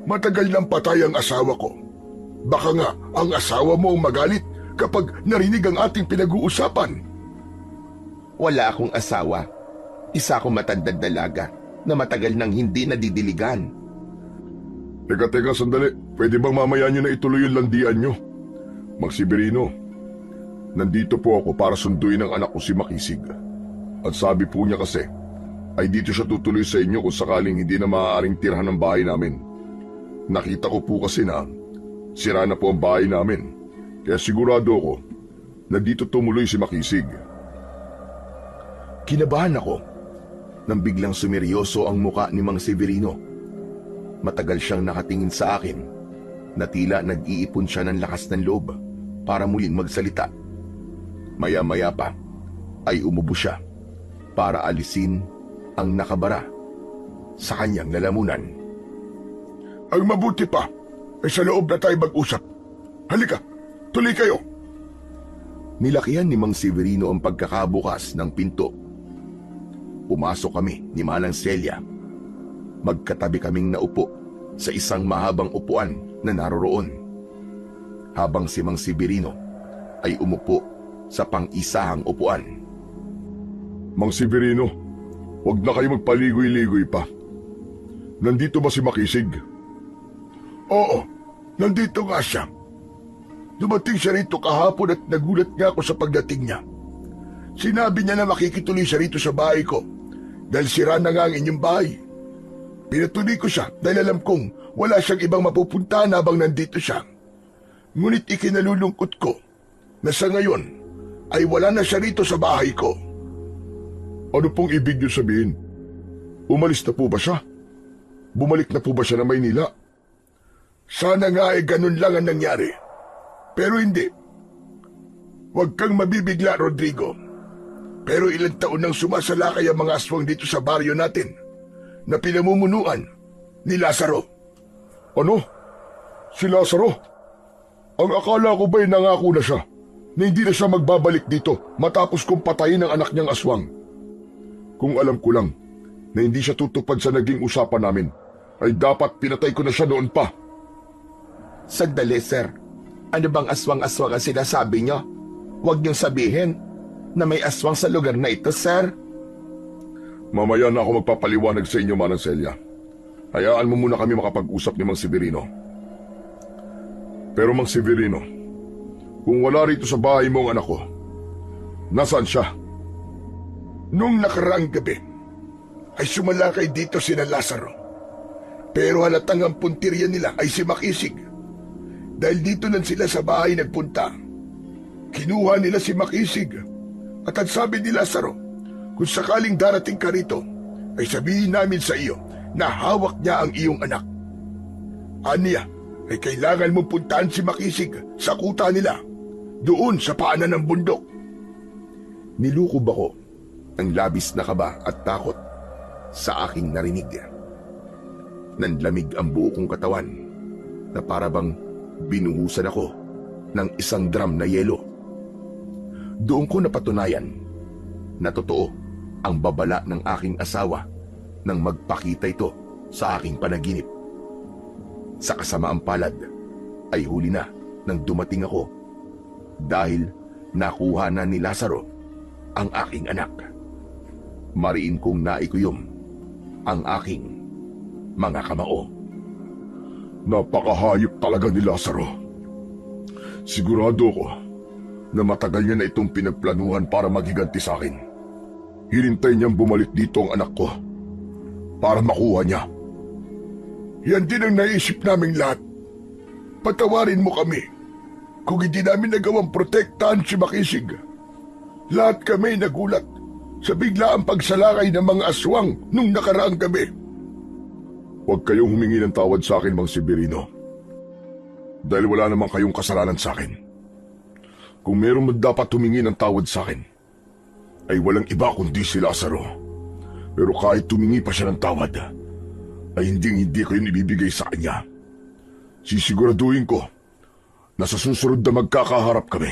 matagal nang patay ang asawa ko. Baka nga ang asawa mo ang magalit kapag narinig ang ating pinag-uusapan. Wala akong asawa. Isa akong matandang dalaga na matagal nang hindi nadidiligan. Teka, sandali. Pwede bang mamaya nyo na ituloy yung landian nyo? Mang Severino, nandito po ako para sunduin ang anak ko si Makisig. At sabi po niya kasi, ay dito siya tutuloy sa inyo kung sakaling hindi na maaaring tirhan ng bahay namin. Nakita ko po kasi na sira na po ang bahay namin. Kaya sigurado ako na dito tumuloy si Makisig. Kinabahan ako nang biglang sumeryoso ang muka ni Mang Severino. Matagal siyang nakatingin sa akin na tila nag-iipon siya ng lakas ng loob para muling magsalita. Maya-maya pa ay umubo siya para alisin ang nakabara sa kanyang lalamunan. Ang mabuti pa ay sa loob na tayo mag-usap. Halika, tuloy kayo. Nilakihan ni Mang Severino ang pagkakabukas ng pinto. Pumasok kami ni Manang Celia. Magkatabi kaming naupo sa isang mahabang upuan na naroroon, habang si Mang Severino ay umupo sa pang-isahang upuan. Mang Severino, huwag na kayo magpaligoy-ligoy pa. Nandito ba si Makisig? Oo, nandito nga siya. Dumating siya rito kahapon at nagulat nga ako sa pagdating niya. Sinabi niya na makikituloy siya rito sa bahay ko dahil sira na nga ang inyong bahay. Pinatuloy ko siya dahil alam kong wala siyang ibang mapupuntahan habang nandito siya. Ngunit ikinalulungkot ko na sa ngayon ay wala na siya rito sa bahay ko. Ano pong ibig niyo sabihin? Umalis na po ba siya? Bumalik na po ba siya na Maynila? Sana nga ay ganun lang ang nangyari. Pero hindi. Huwag kang mabibigla, Rodrigo. Pero ilang taon nang sumasalakay ang mga aswang dito sa baryo natin na pinamumunuan ni Lazaro. Ano? Si Lazaro? Ang akala ko ba'y nangako na siya na hindi na siya magbabalik dito matapos kong patayin ang anak niyang aswang? Kung alam ko lang na hindi siya tutupad sa naging usapan namin, ay dapat pinatay ko na siya noon pa. Sandali, sir. Ano bang aswang-aswang ang sinasabi niyo? Huwag niyong sabihin na may aswang sa lugar na ito, sir. Mamaya na ako magpapaliwanag sa inyo, Manang Celia. Hayaan mo muna kami makapag-usap ni Mang Severino. Pero Mang Severino, kung wala rito sa bahay mo ang anak ko, Nasaan siya? Nung nakaraang gabi, ay sumalakay dito sina Lazaro. Pero halatang ang puntirya nila ay si Makisig. Dahil dito lang sila sa bahay nagpunta. Kinuha nila si Makisig. At ang sabi ni Lazaro, kung sakaling darating ka rito, ay sabihin namin sa iyo na hawak niya ang iyong anak. Aniya, ay kailangan mong puntahan si Makisig sa kuta nila, doon sa paanan ng bundok. Nilukob ako ng labis na kaba at takot sa aking narinig. Nanlamig ang buo kong katawan na parabang binuhusan ako ng isang drum na yelo. Doon ko napatunayan na totoo ang babala ng aking asawa nang magpakita ito sa aking panaginip. Sa kasamaang palad ay huli na nang dumating ako dahil nakuha na ni Lazaro ang aking anak. Mariin kong naikuyom ang aking mga kamao. Napakahayop talaga ni Lazaro. Sigurado ko na matagal niya na itong pinagplanuhan para maghiganti sa akin. Hinintay niyang bumalik dito ang anak ko para makuha niya. Yan din ang naisip naming lahat. Patawarin mo kami kung hindi namin nagawang protektahan si Makisig. Lahat kami nagulat sa biglaang pagsalakay ng mga aswang nung nakaraang gabi. Huwag kayong humingi ng tawad sa akin, Mang Severino. Dahil wala namang kayong kasalanan sa akin. Kung meron man dapat humingi ng tawad sa akin, ay walang iba kundi si Lazaro. Pero kahit humingi pa siya ng tawad, ay hindi ko yun ibibigay sa kanya. Sisiguraduhin ko na sa susunod na magkakaharap kami,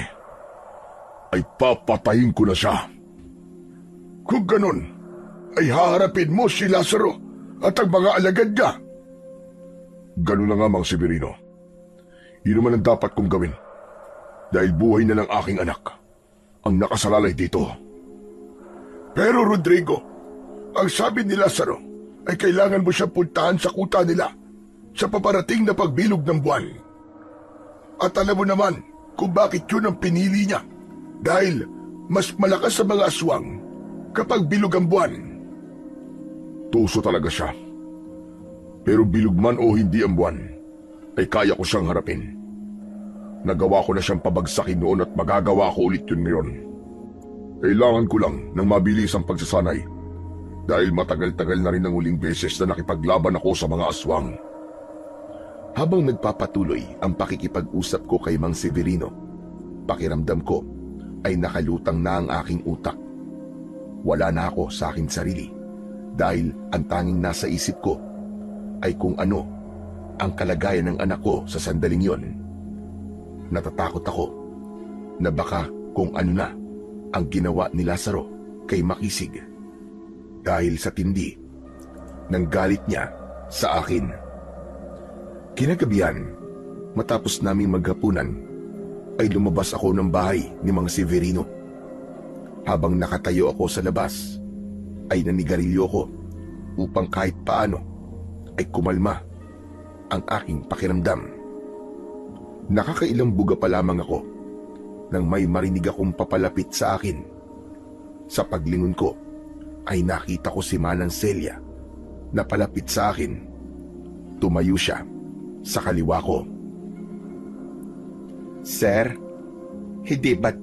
ay papatayin ko na siya. Kung ganun, ay haharapin mo si Lazaro at ang mga alagad niya. Ganun na nga, Mang Severino. Yun naman ang dapat kong gawin. Dahil buhay na ng aking anak ang nakasalalay dito. Pero Rodrigo, ang sabi ni Lazaro ay kailangan mo siyang puntahan sa kuta nila sa paparating na pagbilog ng buwan. At alam mo naman kung bakit yun ang pinili niya. Dahil mas malakas sa mga aswang kapag bilog ang buwan. Tuso talaga siya. Pero bilog man o hindi ang buwan, ay kaya ko siyang harapin. Nagawa ko na siyang pabagsakin noon at magagawa ko ulit yun ngayon. Kailangan ko lang ng mabilis ang pagsasanay dahil matagal-tagal na rin ang uling beses na nakipaglaban ako sa mga aswang. Habang nagpapatuloy ang pakikipag-usap ko kay Mang Severino, pakiramdam ko ay nakalutang na ang aking utak. Wala na ako sa aking sarili dahil ang tanging nasa isip ko ay kung ano ang kalagayan ng anak ko sa sandaling yon. Natatakot ako na baka kung ano na ang ginawa ni Lazaro kay Makisig dahil sa tindi ng galit niya sa akin. Kinagabihan, matapos naming maghapunan, ay lumabas ako ng bahay ni Mang Severino. Habang nakatayo ako sa labas, ay nanigarilyo ko upang kahit paano ay kumalma ang aking pakiramdam. Nakakailang buga pa lamang ako nang may marinig akong papalapit sa akin. Sa paglingon ko ay nakita ko si Manang Celia na palapit sa akin. Tumayo siya sa kaliwa ko. Sir, hindi ba't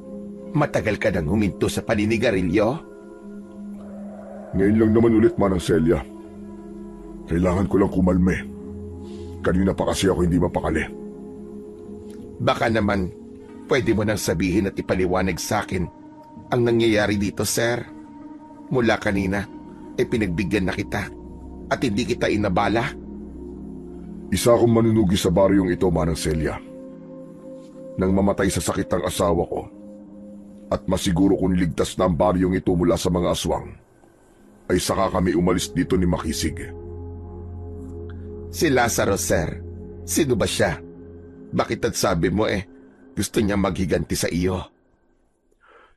matagal ka nang huminto sa paninigarilyo? Ngayon lang naman ulit, Manang Celia. Kailangan ko lang kumalme. Kanina pa kasi ako hindi mapakali. Baka naman pwede mo nang sabihin at ipaliwanag sa akin ang nangyayari dito, sir. Mula kanina ay pinagbigyan na kita at hindi kita inabala. Isa akong manunugi sa baryong ito, Manang Celia. Nang mamatay sa sakit ang asawa ko at masiguro kung niligtas na ang baryong ito mula sa mga aswang, ay saka kami umalis dito ni Makisig. Si Lazaro, sir. Sino ba siya? Bakit at sabi mo gusto niya maghiganti sa iyo?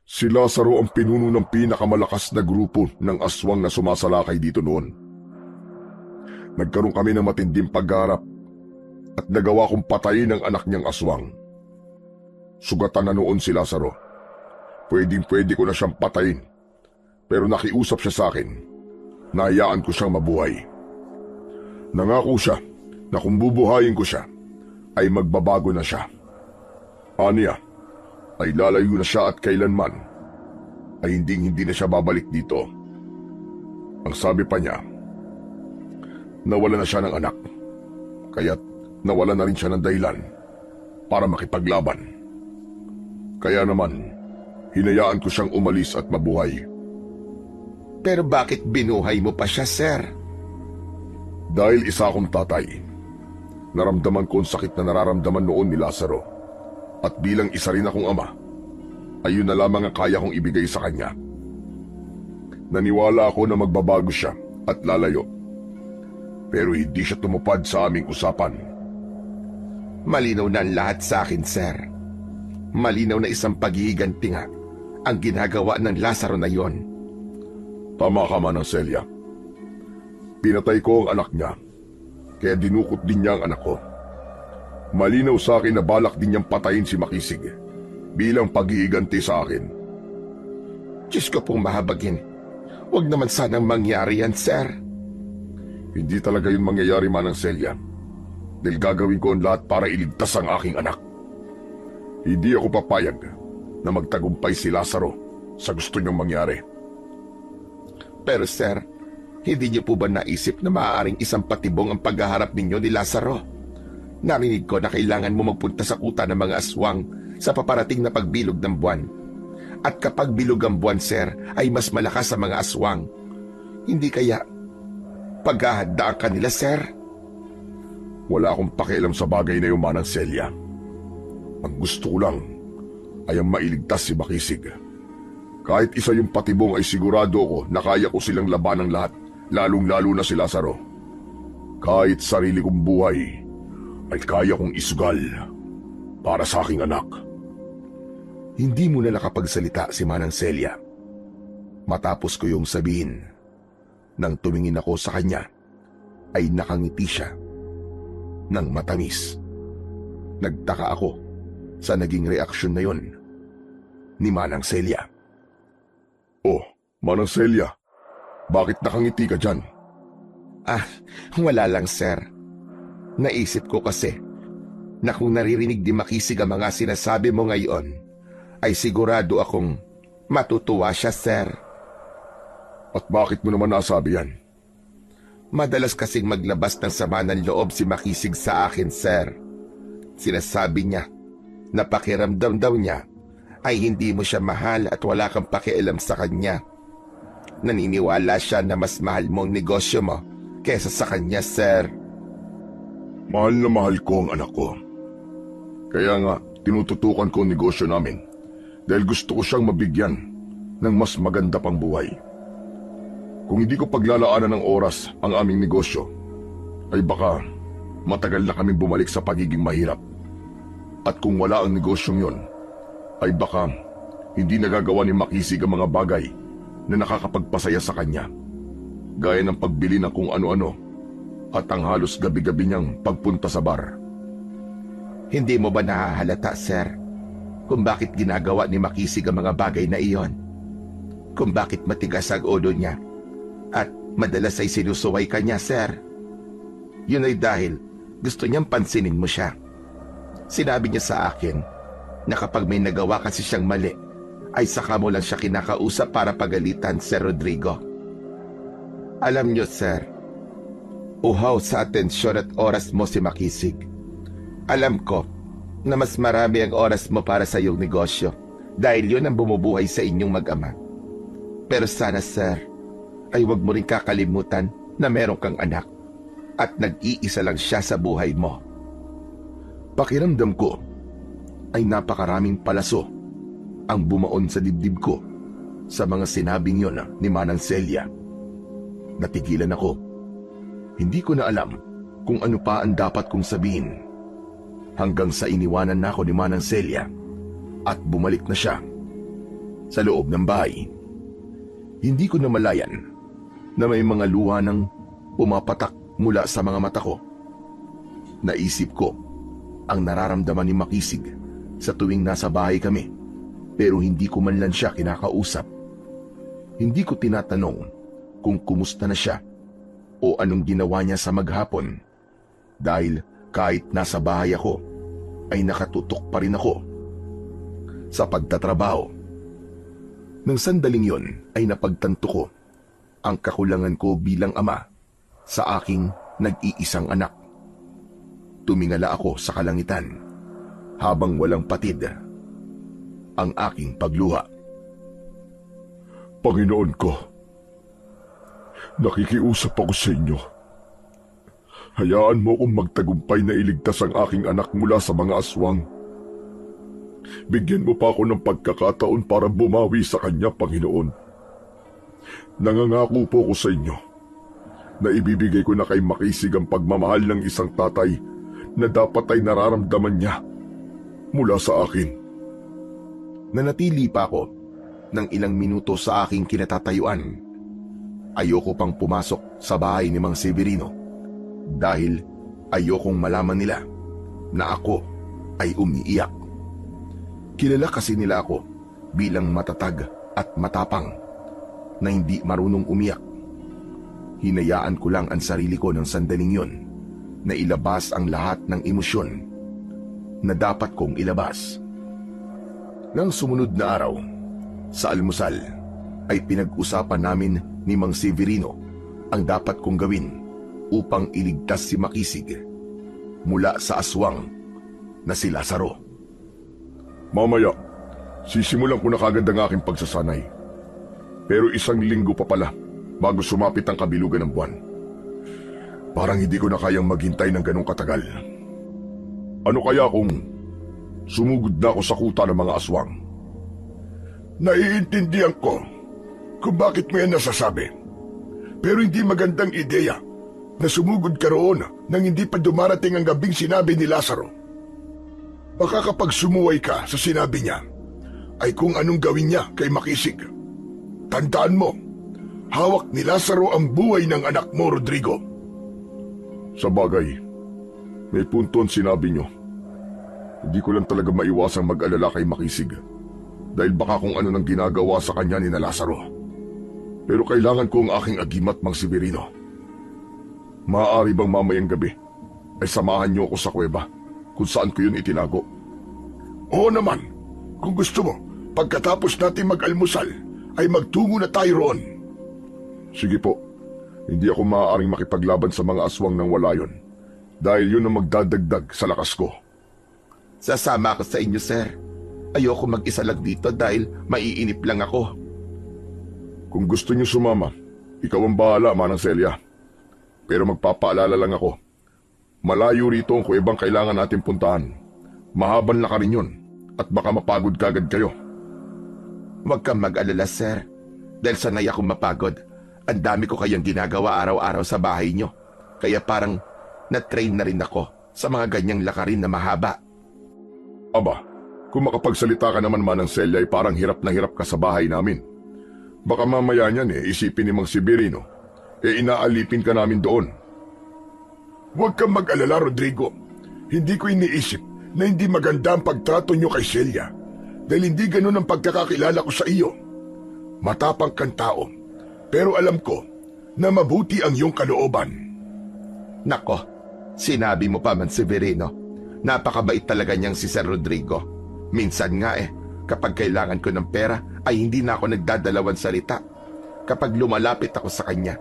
Si Lazaro ang pinuno ng pinakamalakas na grupo ng aswang na sumasalakay dito noon. Nagkaroon kami ng matinding pagharap at nagawa kong patayin ang anak niyang aswang. Sugatan na noon si Lazaro, Pwedeng-pwede ko na siyang patayin. Pero nakiusap siya sa akin. Nahayaan ko siyang mabuhay. Nangako siya na kung bubuhayin ko siya, ay magbabago na siya. Aniya, ay lalayo na siya at kailanman ay hindi na siya babalik dito. Ang sabi pa niya, nawala na siya ng anak, kaya't nawala na rin siya ng dahilan para makipaglaban. Kaya naman, hinayaan ko siyang umalis at mabuhay. Pero bakit binuhay mo pa siya, sir? Dahil isa akong tatay, naramdaman ko ang sakit na nararamdaman noon ni Lazaro. At bilang isa rin akong ama, ayun na lamang ang kaya kong ibigay sa kanya. Naniwala ako na magbabago siya at lalayo. Pero hindi siya tumupad sa aming usapan. Malinaw na ang lahat sa akin, sir. Malinaw na isang paghihiganti nga ang ginagawa ng Lazaro na yon. Tama ka, Manang Celia. Pinatay ko ang anak niya, kaya dinukot din niya ang anak ko. Malinaw sa akin na balak din niyang patayin si Makisig bilang pag-iiganti sa akin. Diyos ko pong mahabagin. Huwag naman sanang mangyari yan, sir. Hindi talaga yun mangyayari, Manang Celia. Dahil gagawin ko ang lahat para iligtas ang aking anak. Hindi ako papayag na magtagumpay si Lazaro sa gusto niyong mangyari. Pero sir, hindi niyo po ba naisip na maaaring isang patibong ang paghaharap ninyo ni Lazaro? Narinig ko na kailangan mo magpunta sa kuta ng mga aswang sa paparating na pagbilog ng buwan. At kapag bilog ang buwan, sir, ay mas malakas sa mga aswang. Hindi kaya paghahandaan ka nila, sir? Wala akong pakialam sa bagay na yung, Manang Celia. Ang gusto ko lang ay ang mailigtas si Makisig. Kahit isa yung patibong ay sigurado ko na kaya ko silang laban ng lahat, lalong-lalo na si Lazaro. Kahit sarili kong buhay ay kaya kong isugal para sa aking anak. Hindi mo na nakapagsalita si Manang Celia. Matapos ko yung sabihin, nang tumingin ako sa kanya, ay nakangiti siya ng matamis. Nagtaka ako sa naging reaksyon na yon ni Manang Celia. Oh, Manang Celia, bakit nakangiti ka dyan? Wala lang, sir. Naisip ko kasi na kung naririnig di Makisig ang mga sinasabi mo ngayon, ay sigurado akong matutuwa siya, sir. At bakit mo naman nasabi yan? Madalas kasing maglabas ng sama ng loob si Makisig sa akin, sir. Sinasabi niya na pakiramdam daw niya ay hindi mo siya mahal at wala kang pakialam sa kanya. Naniniwala siya na mas mahal mong negosyo mo kesa sa kanya, sir. Mahal na mahal ko ang anak ko. Kaya nga, tinututukan ko ang negosyo namin dahil gusto ko siyang mabigyan ng mas maganda pang buhay. Kung hindi ko paglalaanan ng oras ang aming negosyo, ay baka matagal na kaming bumalik sa pagiging mahirap. At kung wala ang negosyong yon, ay baka hindi nagagawa ni Makisig ang mga bagay na nakakapagpasaya sa kanya, gaya ng pagbili ng kung ano-ano at ang halos gabi-gabi niyang pagpunta sa bar. Hindi mo ba nahahalata, sir, kung bakit ginagawa ni Makisig ang mga bagay na iyon? Kung bakit matigas ang ulo niya at madalas ay sinusuway ka niya, sir? Yun ay dahil gusto niyang pansinin mo siya. Sinabi niya sa akin na kapag may nagawa kasi siyang mali, ay saka mo lang siya kinakausap para pagalitan, Sir Rodrigo. Alam niyo, sir, uhaw sa atensyon at oras mo si Makisig. Alam ko na mas marami ang oras mo para sa iyong negosyo dahil yun ang bumubuhay sa inyong mag-ama. Pero sana, sir, ay huwag mo rin kakalimutan na meron kang anak at nag-iisa lang siya sa buhay mo. Pakiramdam ko ay napakaraming palaso ang bumaon sa dibdib ko sa mga sinabing yon ni Manang Celia. Natigilan ako. Hindi ko na alam kung ano pa ang dapat kong sabihin hanggang sa iniwanan na ako ni Manang Celia at bumalik na siya sa loob ng bahay. Hindi ko na malayan na may mga luha nang pumapatak mula sa mga mata ko. Naisip ko ang nararamdaman ni Makisig sa tuwing nasa bahay kami pero hindi ko man lang siya kinakausap. Hindi ko tinatanong kung kumusta na siya o anong ginawa niya sa maghapon dahil kahit nasa bahay ako ay nakatutok pa rin ako sa pagtatrabaho. Nang sandaling yon ay napagtanto ko ang kakulangan ko bilang ama sa aking nag-iisang anak. Tumingala ako sa kalangitan habang walang patid ang aking pagluha. Panginoon ko, nakikiusap ako sa inyo. Hayaan mo akong magtagumpay na iligtas ang aking anak mula sa mga aswang. Bigyan mo pa ako ng pagkakataon para bumawi sa kanya, Panginoon. Nangangako po ako sa inyo na ibibigay ko na kay Makisig ang pagmamahal ng isang tatay na dapat ay nararamdaman niya mula sa akin. Nanatili pa ako ng ilang minuto sa aking kinatatayuan. Ayoko pang pumasok sa bahay ni Mang Severino dahil ayokong malaman nila na ako ay umiiyak. Kilala kasi nila ako bilang matatag at matapang na hindi marunong umiyak. Hinayaan ko lang ang sarili ko ng sandaling yon na ilabas ang lahat ng emosyon na dapat kong ilabas. Nang sumunod na araw, sa almusal, ay pinag-usapan namin ni Mang Severino ang dapat kong gawin upang iligtas si Makisig mula sa aswang na si Lazaro. Mamaya, sisimulan ko na kagad ang aking pagsasanay. Pero 1 linggo pa pala bago sumapit ang kabilugan ng buwan. Parang hindi ko na kayang maghintay ng ganong katagal. Ano kaya kung sumugod na ako sa kuta ng mga aswang? Naiintindihan ko kung bakit mo yan nasasabi. Pero hindi magandang ideya na sumugod ka roon nang hindi pa dumarating ang gabing sinabi ni Lazaro. Baka kapag sumuway ka sa sinabi niya, ay kung anong gawin niya kay Makisig. Tandaan mo, hawak ni Lazaro ang buhay ng anak mo, Rodrigo. Sa bagay, may punto ang sinabi niyo. Hindi ko lang talaga maiwasang mag-alala kay Makisig dahil baka kung ano nang ginagawa sa kanya ni na Lazaro. Pero kailangan ko ang aking agimat, Mang Severino. Maaari bang mamayang gabi ay samahan niyo ako sa kuweba kung saan ko yun itinago? Oo naman. Kung gusto mo, pagkatapos natin mag-almusal, ay magtungo na tayo roon. Sige po. Hindi ako maaaring makipaglaban sa mga aswang nang wala yun. Dahil yun ang magdadagdag sa lakas ko. Sasama ako sa inyo, sir. Ayoko mag-isa lang dito dahil maiinip lang ako. Kung gusto niyo sumama, ikaw ang bahala, Manang Celia. Pero magpapaalala lang ako. Malayo rito ang kuwebang kailangan natin puntahan. Mahabang lakarin yun at baka mapagod kagad kayo. Huwag kang mag-alala, sir. Dahil sanay akong mapagod. Ang dami ko kayang ginagawa araw-araw sa bahay nyo. Kaya parang na-train na rin ako sa mga ganyang lakarin na mahaba. Aba, kung makapagsalita ka naman, Manang Celia, ay parang hirap na hirap ka sa bahay namin. Baka mamaya niyan isipin ni Mang Severino, inaalipin ka namin doon. Huwag kang mag-alala, Rodrigo. Hindi ko iniisip na hindi maganda ang pagtrato niyo kay Celia dahil hindi ganun ang pagkakakilala ko sa iyo. Matapang kang tao, pero alam ko na mabuti ang iyong kalooban. Nako, sinabi mo pa, Man Severino. Napakabait talaga niyang si Sir Rodrigo. Minsan nga kapag kailangan ko ng pera ay hindi na ako nagdadalawang salita. Kapag lumalapit ako sa kanya,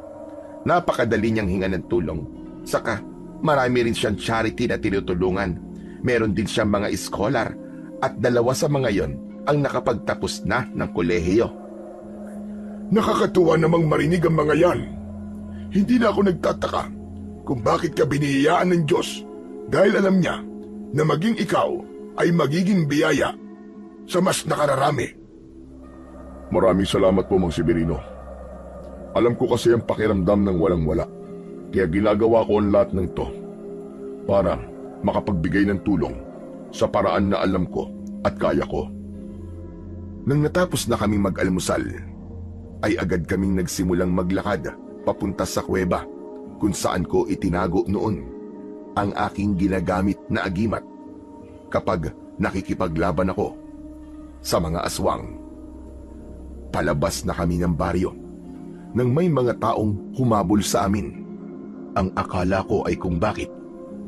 napakadali niyang hinga ng tulong. Saka, marami rin siyang charity na tinutulungan. Meron din siyang mga scholar at 2 sa mga yon ang nakapagtapos na ng kolehiyo. Nakakatuwa namang marinig ang mga yan. Hindi na ako nagtataka kung bakit ka binihiyaan ng Diyos dahil alam niya na maging ikaw ay magiging biyaya sa mas nakararami. Maraming salamat po, Mang Severino. Alam ko kasi ang pakiramdam ng walang-wala. Kaya ginagawa ko ang lahat ng to para makapagbigay ng tulong sa paraan na alam ko at kaya ko. Nang natapos na kaming mag-almusal, ay agad kaming nagsimulang maglakad papunta sa kuweba kung saan ko itinago noon ang aking ginagamit na agimat kapag nakikipaglaban ako sa mga aswang. Palabas na kami ng baryo nang may mga taong humabol sa amin. Ang akala ko ay kung bakit,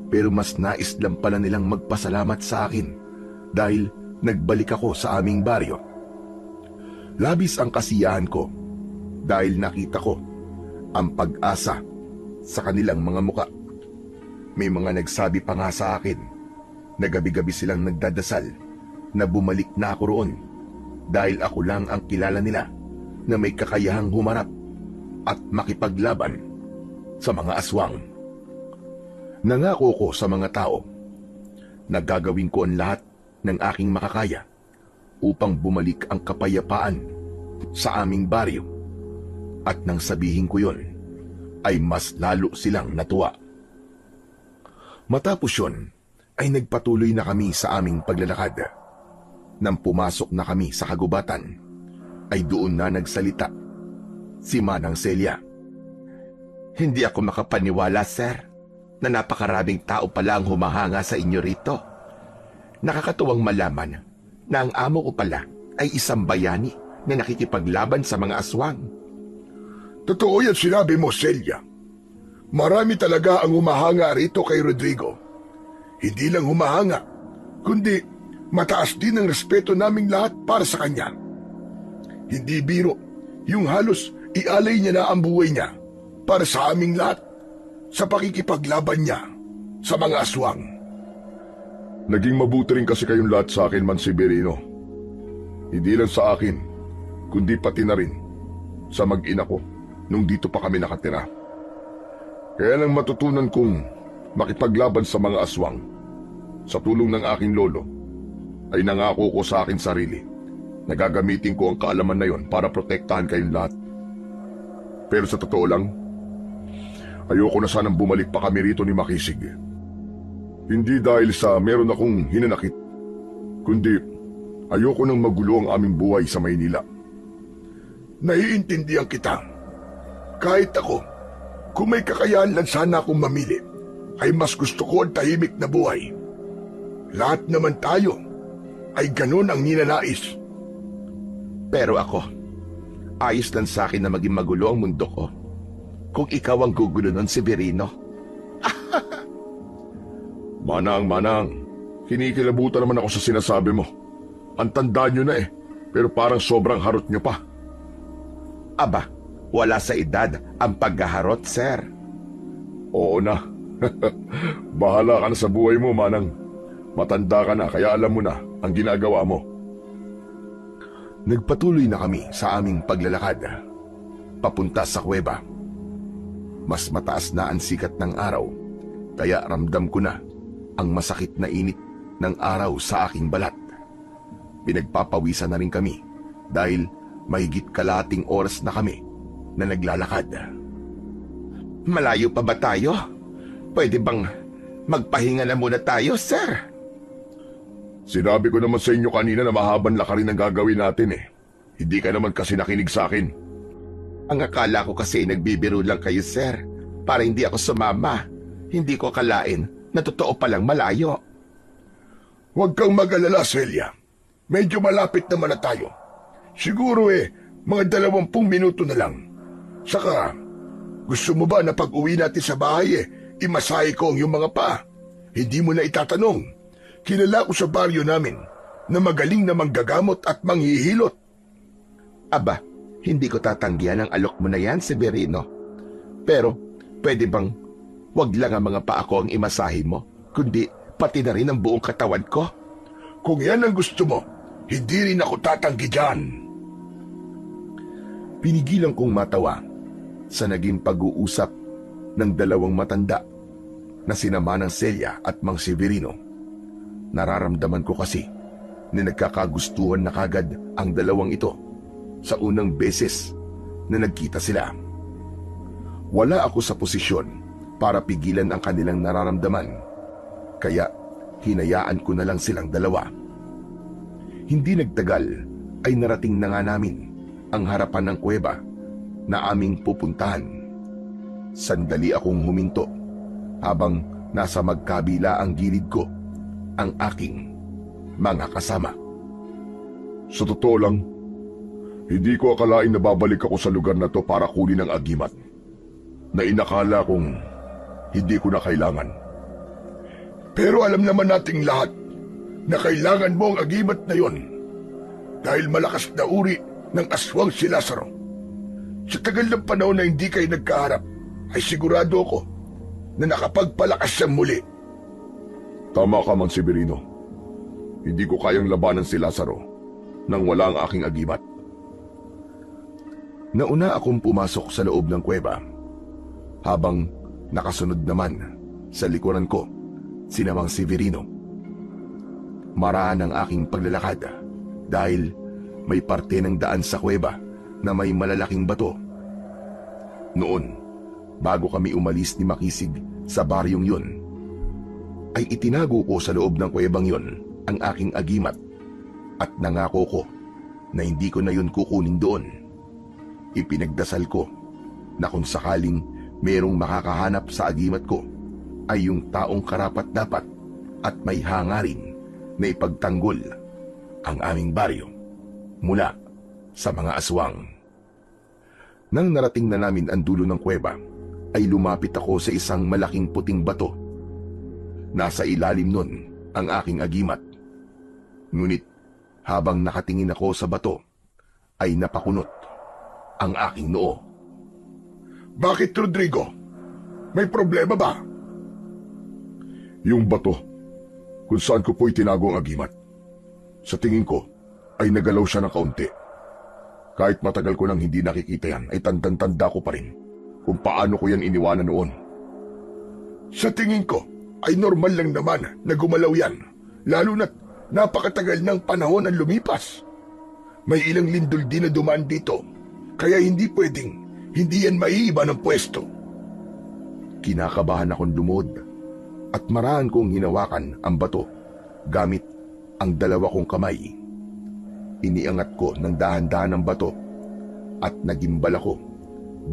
pero mas nais lang pala nilang magpasalamat sa akin dahil nagbalik ako sa aming baryo. Labis ang kasiyahan ko dahil nakita ko ang pag-asa sa kanilang mga muka. May mga nagsabi pa nga sa akin na gabi-gabi silang nagdadasal na bumalik na ako roon dahil ako lang ang kilala nila na may kakayahang humarap at makipaglaban sa mga aswang. Nangako ko sa mga tao na gagawin ko ang lahat ng aking makakaya upang bumalik ang kapayapaan sa aming baryo, at nang sabihin ko yon ay mas lalo silang natuwa. Matapos yon ay nagpatuloy na kami sa aming paglalakad. Nang pumasok na kami sa kagubatan ay doon na nagsalita si Manang Celia. Hindi ako makapaniwala, sir, na napakaraming tao pala ang humahanga sa inyo rito. Nakakatuwang malaman na ang amo ko pala ay isang bayani na nakikipaglaban sa mga aswang. Totoo yan sinabi mo, Celia. Marami talaga ang humahanga rito kay Rodrigo. Hindi lang humahanga, kundi mataas din ang respeto naming lahat para sa kanya. Hindi biro, yung halos ialay niya na ang buhay niya para sa aming lahat sa pakikipaglaban niya sa mga aswang. Naging mabuti rin kasi kayong lahat sa akin, Mansiberino. Hindi lang sa akin, kundi pati na rin sa mag-ina ko nung dito pa kami nakatira. Kaya nang matutunan kong makipaglaban sa mga aswang sa tulong ng aking lolo, ay nangako ko sa akin sarili na gagamitin ko ang kaalaman na yon para protektahan kayong lahat. Pero sa totoo lang, ayoko na sanang bumalik pa kami rito ni Makisig. Hindi dahil sa meron akong hinanakit, kundi ayoko nang magulo ang aming buhay sa Maynila. Naiintindihan kita. Kahit ako, kung may kakayahan lang sana akong mamili, ay mas gusto ko ang tahimik na buhay. Lahat naman tayo ay ganun ang ninanais. Pero ako, ayos lang sa akin na maging magulo ang mundo ko. Kung ikaw ang gugulo nun, Severino. Manang, kinikilabutan naman ako sa sinasabi mo. Ang tanda nyo na pero parang sobrang harot nyo pa. Aba, wala sa edad ang paghaharot, sir. Oo na. Bahala ka na sa buhay mo, Manang. Matanda ka na, kaya alam mo na ang ginagawa mo. Nagpatuloy na kami sa aming paglalakad, papunta sa kuweba. Mas mataas na ang sikat ng araw, kaya ramdam ko na ang masakit na init ng araw sa aking balat. Pinagpapawisan na rin kami dahil mahigit kalahating oras na kami na naglalakad. Malayo pa ba tayo? Pwede bang magpahinga na muna tayo, sir? Sinabi ko naman sa inyo kanina na mahabang lakarin ang gagawin natin Hindi ka naman kasi nakinig sa akin. Ang akala ko kasi nagbibiro lang kayo, sir, para hindi ako sumama. Hindi ko akalain na totoo palang malayo. Huwag kang mag-alala, Celia. Medyo malapit naman na tayo. Siguro mga 20 minuto na lang. Saka, gusto mo ba na pag-uwi natin sa bahay imasahe ko ang iyong mga paa? Hindi mo na itatanong. Kilala ko sa baryo namin na magaling na manggagamot at manghihilot. Aba, hindi ko tatanggihan ang alok mo na yan, Severino. Pero, pwede bang wag lang ang mga paa ko ang imasahe mo, kundi pati na rin ang buong katawan ko? Kung yan ang gusto mo, hindi rin ako tatanggi dyan. Pinigilan kong matawa sa naging pag-uusap ng dalawang matanda na sina Manang Celia at Mang Severino. Nararamdaman ko kasi na nagkakagustuhan na kagad ang dalawang ito sa unang beses na nagkita sila. Wala ako sa posisyon para pigilan ang kanilang nararamdaman, kaya hinayaan ko na lang silang dalawa. Hindi nagtagal ay narating na nga namin ang harapan ng kuweba na aming pupuntahan. Sandali akong huminto habang nasa magkabila ang gilid ko ang aking mga kasama. Sa totoo lang, hindi ko akalain na babalik ako sa lugar na to para kunin ang agimat na inakala kong hindi ko na kailangan. Pero alam naman nating lahat na kailangan mo ang agimat na yon dahil malakas na uri ng aswang si Lazaro. Sa tagal ng panahon na hindi kayo nagkaharap, ay sigurado ako na nakapagpalakas siyang muli. Tama ka, Mang Severino. Hindi ko kayang labanan si Lazaro nang wala ang aking agimat. Nauna akong pumasok sa loob ng kuweba, habang nakasunod naman sa likuran ko si Mang Severino. Maraan ang aking paglalakad dahil may parte ng daan sa kuweba na may malalaking bato. Noon, bago kami umalis ni Makisig sa baryong yun, ay itinago ko sa loob ng kuwebang yun ang aking agimat at nangako ko na hindi ko na yun kukunin doon. Ipinagdasal ko na kung sakaling merong makakahanap sa agimat ko ay yung taong karapat-dapat at may hangarin na ipagtanggol ang aming baryo mula sa mga aswang. Nang narating na namin ang dulo ng kuweba, ay lumapit ako sa isang malaking puting bato. Nasa ilalim nun ang aking agimat. Ngunit habang nakatingin ako sa bato, ay napakunot ang aking noo. Bakit, Rodrigo? May problema ba? Yung bato, kung saan ko po itinago ang agimat. Sa tingin ko, ay nagalaw siya ng kaunti. Kahit matagal ko nang hindi nakikita yan, ay tandang-tanda ko pa rin kung paano ko yan iniwanan noon. Sa tingin ko, ay normal lang naman na gumalaw yan, lalo na't napakatagal ng panahon ang lumipas. May ilang lindol din na dumaan dito, kaya hindi pwedeng hindi yan maiiba ng pwesto. Kinakabahan akong lumuhod at maraan kong hinawakan ang bato gamit ang dalawa kong kamay. Iniangat ko ng dahan-dahan ang bato at nagimbal ako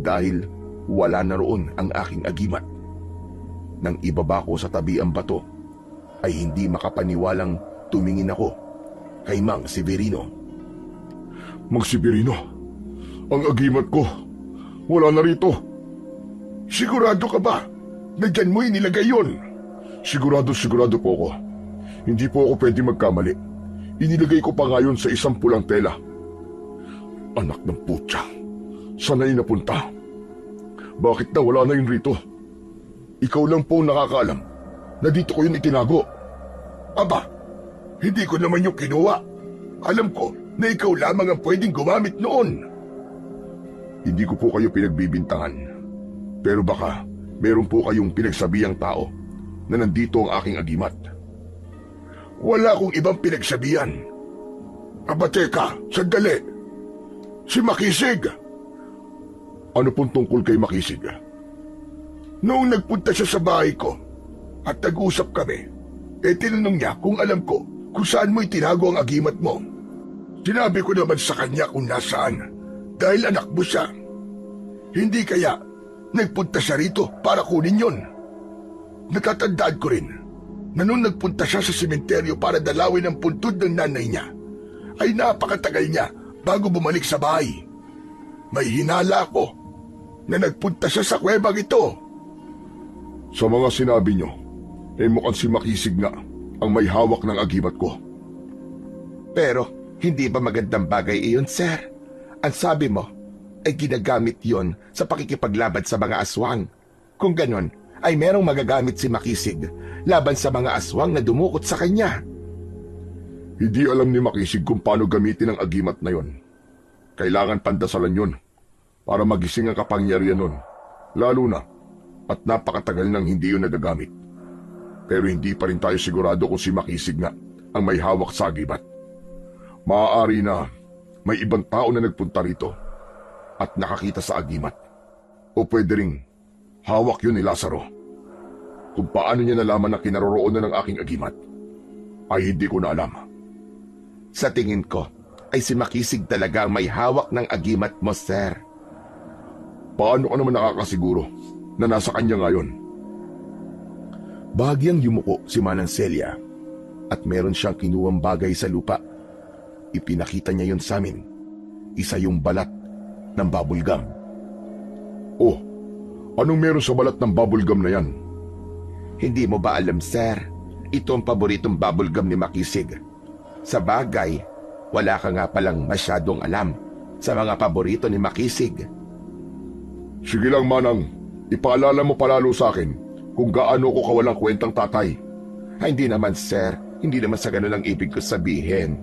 dahil wala na roon ang aking agimat. Nang ibaba ko sa tabi ang bato, ay hindi makapaniwalang tumingin ako kay Mang Severino. Mang Severino, ang agimat ko, wala na rito. Sigurado ka ba na dyan mo inilagay yun? Sigurado po ako. Hindi po ako pwede magkamali. Inilagay ko pa ngayon sa isang pulang tela. Anak ng putya, saan na napunta? Bakit na wala na yun rito? Ikaw lang po nakakaalam na dito ko yun itinago. Aba, hindi ko naman yung kinuha. Alam ko na ikaw lamang ang pwedeng gumamit noon. Hindi ko po kayo pinagbibintangan. Pero baka meron po kayong pinagsabihang tao na nandito ang aking agimat. Wala akong ibang pinagsabihan. Aba teka, sandali. Si Makisig. Ano pong tungkol kay Makisig? Noong nagpunta siya sa bahay ko at nag-usap kami, tinanong niya kung alam ko kung saan mo itinago ang agimat mo. Sinabi ko naman sa kanya kung nasaan dahil anak mo siya. Hindi kaya nagpunta siya rito para kunin yon. Natatandaan ko rin na nung nagpunta siya sa sementeryo para dalawin ang puntod ng nanay niya, ay napakatagal niya bago bumalik sa bahay. May hinala ko na nagpunta siya sa kuwebang ito. Sa mga sinabi niyo, mukhang si Makisig nga ang may hawak ng agimat ko. Pero hindi ba magandang bagay iyon, sir? Ang sabi mo ay ginagamit yon sa pakikipaglaban sa mga aswang. Kung ganon, ay merong magagamit si Makisig laban sa mga aswang na dumukot sa kanya. Hindi alam ni Makisig kung paano gamitin ang agimat na yon. Kailangan pandasalan yon para magising ang kapangyarihan nun. Lalo na at napakatagal nang hindi yun nagagamit. Pero hindi pa rin tayo sigurado kung si Makisig nga ang may hawak sa agimat. Maaari na may ibang tao na nagpunta rito at nakakita sa agimat. O pwede ring hawak yun ni Lazaro. Kung paano niya nalaman na kinaroroonan ng aking agimat, ay hindi ko na alam. Sa tingin ko, ay si Makisig talaga ang may hawak ng agimat mo, sir. Paano ka naman nakakasiguro na nasa kanya ngayon? Bahagyang yumuko si Manang Celia at meron siyang kinuwang bagay sa lupa. ipinakita niya yon sa amin. Isa yung balat ng bubblegum. Oh, anong meron sa balat ng bubblegum na yan? Hindi mo ba alam, sir? Ito ang paboritong bubblegum ni Makisig. Sa bagay, wala ka nga palang masyadong alam sa mga paborito ni Makisig. Sige lang, Manang. Ipaalala mo palalo sa akin kung gaano ko kawalang kwentang tatay. Ay, hindi naman, sir. Hindi naman sa ganun ang ibig ko sabihin.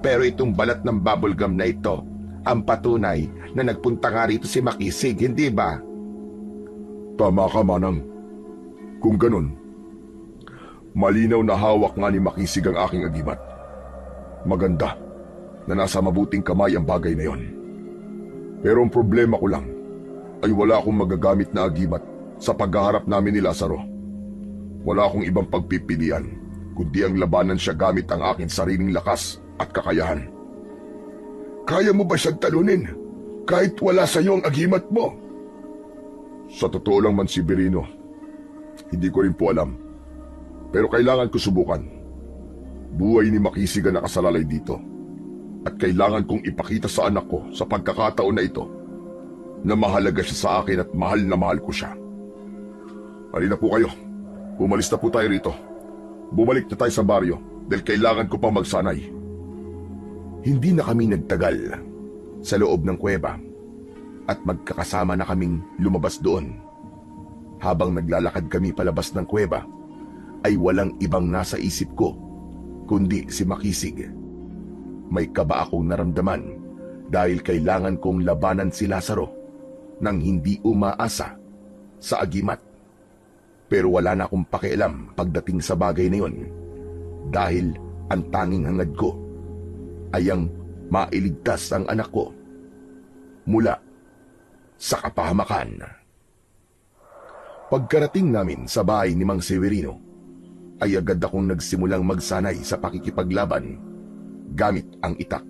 Pero itong balat ng bubblegum na ito, ang patunay na nagpunta nga rito si Makisig, hindi ba? Tama ka, Manang. Kung ganun, malinaw na hawak nga ni Makisig ang aking agimat. Maganda na nasa mabuting kamay ang bagay na yon. Pero ang problema ko lang ay wala akong magagamit na agimat sa paghaharap namin ni Lazaro. Wala akong ibang pagpipilian kundi ang labanan siya gamit ang aking sariling lakas at kakayahan. Kaya mo ba siyang talunin kahit wala sa iyo ang agimat mo? Sa totoo lang man, Severino, hindi ko rin po alam. Pero kailangan ko subukan. Buhay ni Makisig ang nakasalalay dito. At kailangan kong ipakita sa anak ko sa pagkakataon na ito na mahalaga siya sa akin at mahal na mahal ko siya. Halina po kayo. Umalis na po tayo rito. Bumalik na tayo sa baryo dahil kailangan ko pang magsanay. Hindi na kami nagtagal sa loob ng kuweba at magkakasama na kaming lumabas doon. Habang naglalakad kami palabas ng kuweba, ay walang ibang nasa isip ko kundi si Makisig. May kaba akong naramdaman dahil kailangan kong labanan si Lazaro nang hindi umaasa sa agimat. Pero wala na akong pakialam pagdating sa bagay na yon dahil ang tanging hangad ko ay ang mailigtas ang anak ko mula sa kapahamakan. Pagkarating namin sa bahay ni Mang Severino, ay agad akong nagsimulang magsanay sa pakikipaglaban gamit ang itak.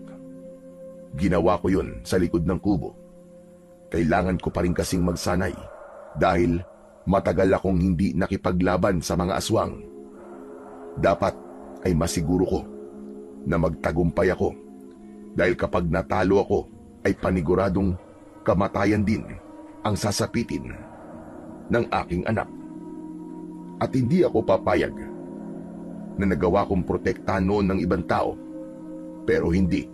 Ginawa ko yun sa likod ng kubo. Kailangan ko pa rin kasing magsanay dahil matagal akong hindi nakipaglaban sa mga aswang. Dapat ay masiguro ko na magtagumpay ako dahil kapag natalo ako ay paniguradong kamatayan din ang sasapitin ng aking anak. At hindi ako papayag na nagawa kong protektahan noon ng ibang tao, pero hindi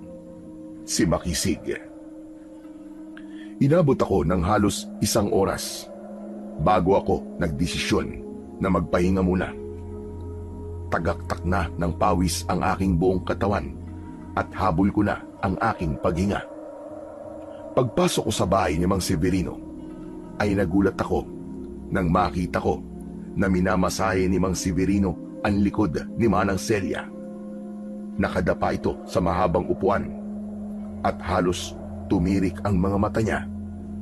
si Makisig. Inabot ako ng halos 1 oras bago ako nagdesisyon na magpahinga muna. Tagaktak na ng pawis ang aking buong katawan at habol ko na ang aking paghinga. Pagpasok ko sa bahay ni Mang Severino, ay nagulat ako nang makita ko na minamasahe ni Mang Severino ang likod ni Manang Celia. Nakadapa ito sa mahabang upuan at halos tumirik ang mga mata niya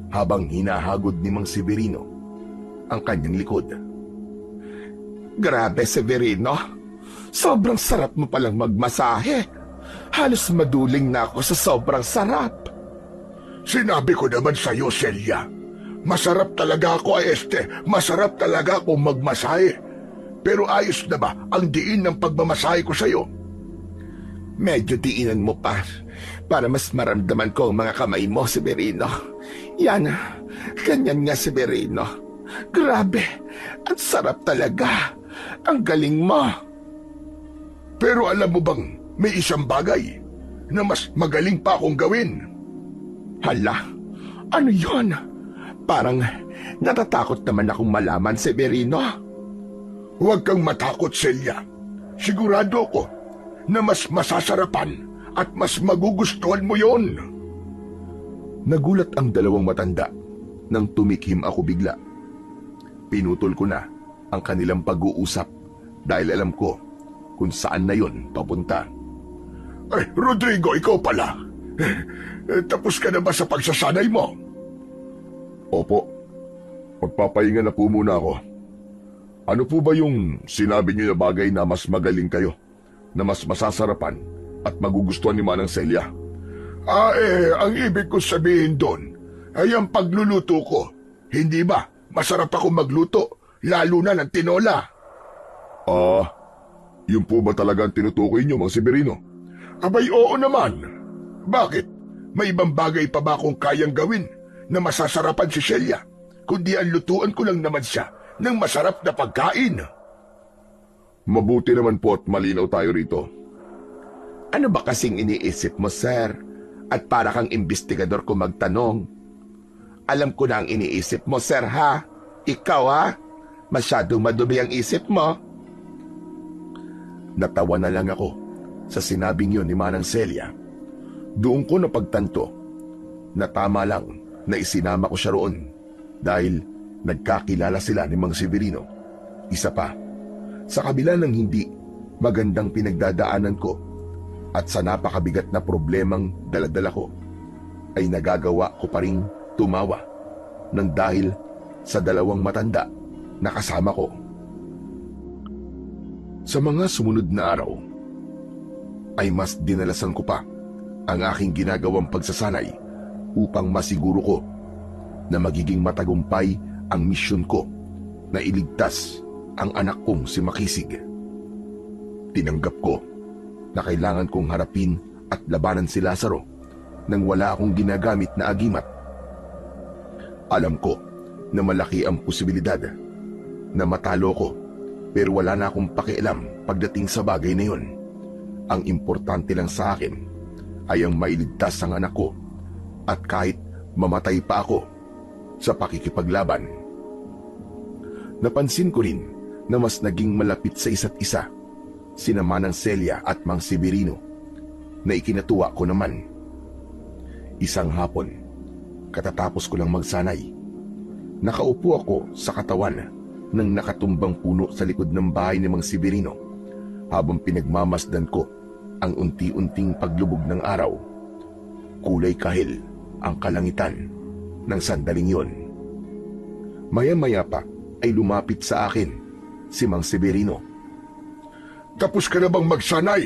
habang hinahagod ni Mang Severino ang kanyang likod. Grabe, Severino. Sobrang sarap mo palang magmasahe. Halos maduling na ako sa sobrang sarap. Sinabi ko naman sa iyo, Celia. Masarap talaga ako, Masarap talaga akong magmasahe. Pero ayos na ba ang diin ng pagmamasahe ko sa iyo? Medyo diinan mo pa para mas maramdaman ko ang mga kamay mo, Severino. Yan, ganyan nga, Severino. Grabe, ang sarap talaga. Ang galing mo. Pero alam mo bang may isang bagay na mas magaling pa akong gawin? Hala, ano yon? Parang natatakot naman akong malaman, Severino. Huwag kang matakot, Celia. Sigurado ko na mas masasarapan at mas magugustuhan mo yon. Nagulat ang dalawang matanda nang tumikhim ako bigla. Pinutol ko na ang kanilang pag-uusap dahil alam ko kung saan na yon papunta. Ay, Rodrigo, ikaw pala. Tapos ka na ba sa pagsasanay mo? Opo. Magpapahinga na po muna ako. Ano po ba yung sinabi niyo na bagay na mas magaling kayo, na mas masasarapan at magugustuhan ni Manang Celia? Ang ibig ko sabihin doon ay ang pagluluto ko. Hindi ba? Masarap ako magluto, lalo na ng tinola. Yun po ba talaga ang tinutukoy niyo, Mang Severino? Abay, oo naman. Bakit? May ibang bagay pa ba akong kayang gawin na masasarapan si Celia, kundi ang lutuan ko lang naman siya ng masarap na pagkain? Mabuti naman po at malinaw tayo rito. Ano ba kasing iniisip mo, sir? At para kang investigador kung magtanong. Alam ko na ang iniisip mo, sir, ha? Ikaw, ha? Masyadong madumi ang isip mo. Natawa na lang ako sa sinabing yun ni Manang Celia. Doon ko napagtanto na tama lang na isinama ko siya roon dahil nagkakilala sila ni Mang Severino. Isa pa, sa kabila ng hindi magandang pinagdadaanan ko at sa napakabigat na problemang daladala ko, ay nagagawa ko pa ring tumawa nang dahil sa dalawang matanda na kasama ko. Sa mga sumunod na araw, ay mas dinalasan ko pa ang aking ginagawang pagsasanay upang masiguro ko na magiging matagumpay ang misyon ko na iligtas ang anak kong si Makisig. Tinanggap ko na kailangan kong harapin at labanan si Lazaro nang wala akong ginagamit na agimat. Alam ko na malaki ang posibilidad na matalo ko, pero wala na akong pakialam pagdating sa bagay na yun. Ang importante lang sa akin ay ang mailigtas ang anak ko at kahit mamatay pa ako sa pakikipaglaban. Napansin ko rin na mas naging malapit sa isa't isa sina Manang Celia at Mang Severino na ikinatuwa ko naman. Isang hapon, katatapos ko lang magsanay, nakaupo ako sa katawan ng nakatumbang puno sa likod ng bahay ni Mang Severino habang pinagmamasdan ko ang unti-unting paglubog ng araw. Kulay kahil ang kalangitan ng sandaling yon. Maya-maya pa ay lumapit sa akin si Mang Severino. Tapos ka na bang magsanay?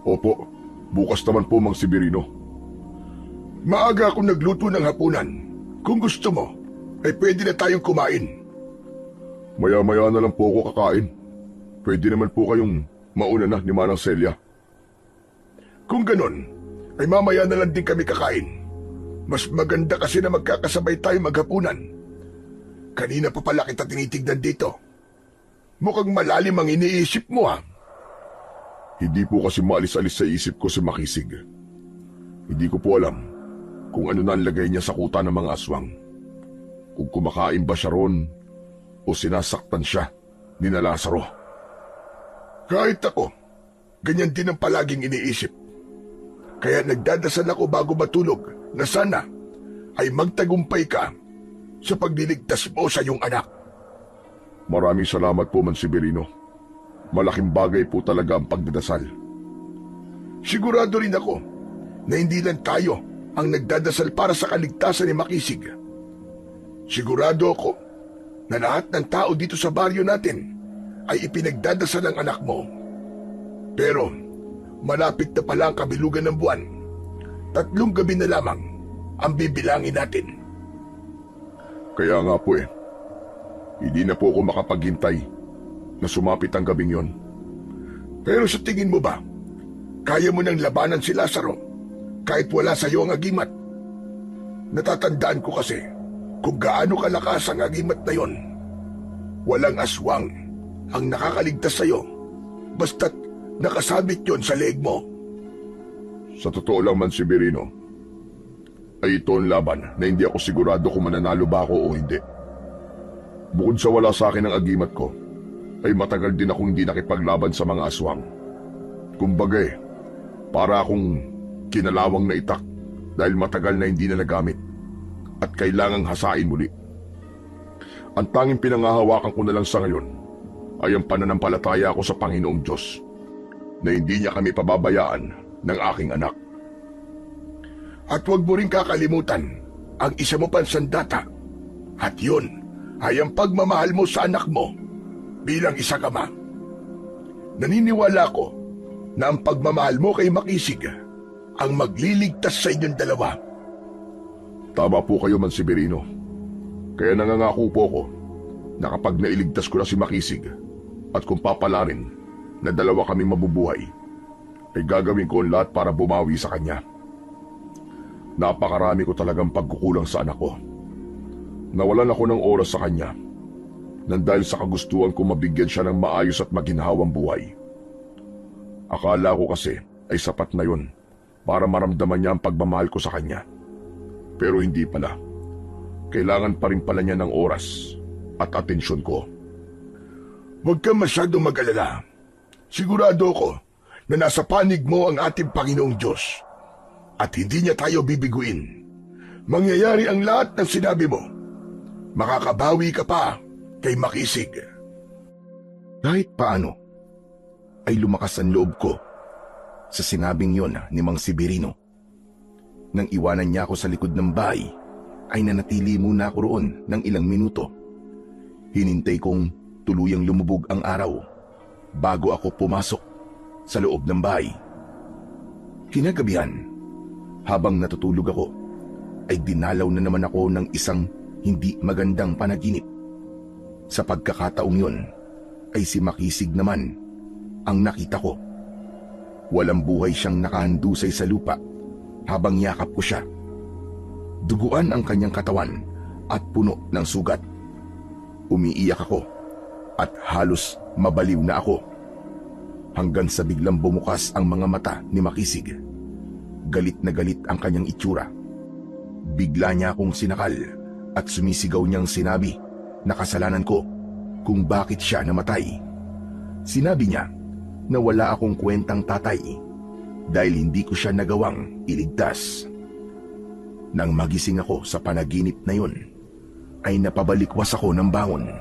Opo, bukas naman po, Mang Severino. Maaga akong nagluto ng hapunan. Kung gusto mo, ay pwede na tayong kumain. Maya-maya na lang po ako kakain. Pwede naman po kayong mauna na ni Manang Celia. Kung ganon, ay mamaya na lang din kami kakain. Mas maganda kasi na magkakasabay tayo maghapunan. Kanina pa pala kita tinitignan dito. Mukhang malalim ang iniisip mo, ha? Hindi po kasi maalis-alis sa isip ko si Makisig. Hindi ko po alam kung ano na ang lagay niya sa kuta ng mga aswang. Kung kumakain ba siya ron o sinasaktan siya ni na Lazaro. Kahit ako, ganyan din ang palaging iniisip. Kaya nagdadasal ako bago matulog na sana ay magtagumpay ka sa pagliligtas mo sa iyong anak. Maraming salamat po, Mang Severino. Malaking bagay po talaga ang pagdadasal. Sigurado rin ako na hindi lang tayo ang nagdadasal para sa kaligtasan ni Makisig. Sigurado ako na lahat ng tao dito sa baryo natin ay ipinagdadasal ang anak mo. Pero malapit na pala ang kabilugan ng buwan. 3 gabi na lamang ang bibilangin natin. Kaya nga po hindi na po ako makapaghintay na sumapit ang gabing yon. Pero sa tingin mo ba, kaya mo nang labanan si Lazaro kahit wala sa iyo ang agimat? Natatandaan ko kasi kung gaano kalakas ang agimat na yon. Walang aswang ang nakakaligtas sa iyo basta't nakasabit yon sa leeg mo. Sa totoo lang, Man Severino, ay ito ang laban na hindi ako sigurado kung mananalo ba ako o hindi. Bukod sa wala sa akin ang agimat ko, ay matagal din akong hindi nakipaglaban sa mga aswang. Kumbaga para akong kinalawang na itak dahil matagal na hindi na nagamit at kailangang hasain muli. Ang tanging pinangahawakan ko na lang sa ngayon ay ang pananampalataya ko sa Panginoong Diyos na hindi niya kami pababayaan ng aking anak. At huwag mo rin kakalimutan ang isa mo pang sandata, at yun ay ang pagmamahal mo sa anak mo bilang isang ama. Naniniwala ko na ang pagmamahal mo kay Makisig ang magliligtas sa inyong dalawa. Tama po kayo, Man Severino. Kaya nangangako po ako na kapag nailigtas ko na si Makisig at kung papalarin na dalawa kami mabubuhay, ay gagawin ko ang lahat para bumawi sa kanya. Napakarami ko talagang pagkukulang sa anak ko. Nawalan ako ng oras sa kanya nang dahil sa kagustuhan ko mabigyan siya ng maayos at maginhawang buhay. Akala ko kasi ay sapat na yun para maramdaman niya ang pagmamahal ko sa kanya. Pero hindi pala. Kailangan pa rin pala niya ng oras at atensyon ko. Huwag kang masyadong mag-alala. Sigurado ko na nasa panig mo ang ating Panginoong Diyos at hindi niya tayo bibiguin. Mangyayari ang lahat ng sinabi mo. Makakabawi ka pa kay Makisig. Kahit paano, ay lumakas ang loob ko sa sinabing yon ni Mang Severino. Nang iwanan niya ako sa likod ng bahay, ay nanatili muna ako roon ng ilang minuto. Hinintay kong tuluyang lumubog ang araw bago ako pumasok sa loob ng bahay. Kinagabihan, habang natutulog ako, ay dinalaw na naman ako ng isang hindi magandang panaginip. Sa pagkakataong yon, ay si Makisig naman ang nakita ko. Walang buhay siyang nakahandusay sa lupa habang yakap ko siya. Duguan ang kanyang katawan at puno ng sugat. Umiiyak ako at halos mabaliw na ako. Hanggang sa biglang bumukas ang mga mata ni Makisig. Galit na galit ang kanyang itsura. Bigla niya akong sinakal at sumisigaw niyang sinabi na kasalanan ko kung bakit siya namatay. Sinabi niya na wala akong kwentang tatay dahil hindi ko siya nagawang iligtas. Nang magising ako sa panaginip na yun, ay napabalikwas ako ng bangon.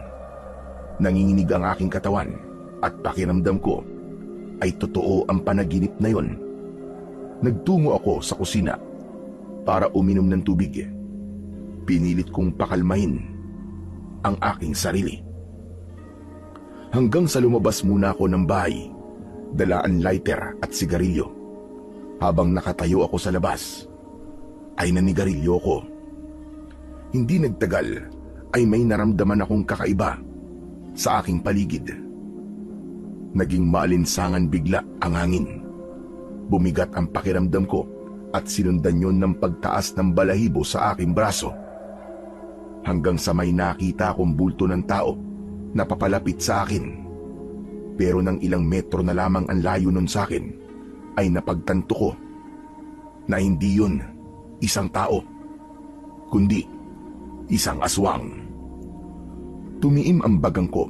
Nanginginig ang aking katawan at pakiramdam ko ay totoo ang panaginip na yun. Nagtungo ako sa kusina para uminom ng tubig. Pinilit kong pakalmahin ang aking sarili. Hanggang sa lumabas muna ako ng bahay, dala ang lighter at sigarilyo. Habang nakatayo ako sa labas, ay nanigarilyo ko. Hindi nagtagal ay may naramdaman akong kakaiba sa aking paligid. Naging maalinsangan bigla ang hangin. Bumigat ang pakiramdam ko at sinundan yon ng pagtaas ng balahibo sa aking braso. Hanggang sa may nakita akong bulto ng tao na papalapit sa akin. Pero nang ilang metro na lamang ang layo nun sa akin, ay napagtanto ko na hindi yun isang tao, kundi isang aswang. Tumiim ang bagang ko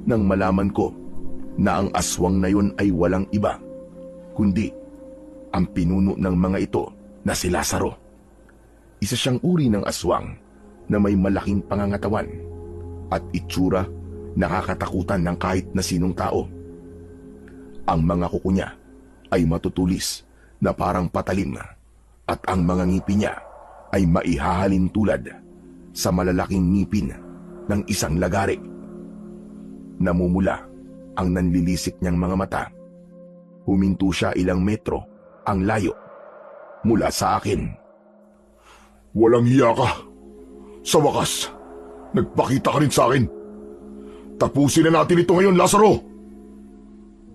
nang malaman ko na ang aswang na yun ay walang iba, kundi ang pinuno ng mga ito na si Lazaro. Isa siyang uri ng aswang na may malaking pangangatawan at itsura nakakatakutan ng kahit na sinong tao. Ang mga kuko niya ay matutulis na parang patalim at ang mga ngipin niya ay maihahalin tulad sa malalaking ngipin ng isang lagari. Namumula ang nanlilisik niyang mga mata. Huminto siya ilang metro ang layo mula sa akin. Walang hiya ka. Sa wakas, nagpakita ka rin sa akin. Tapusin na natin ito ngayon, Lazaro!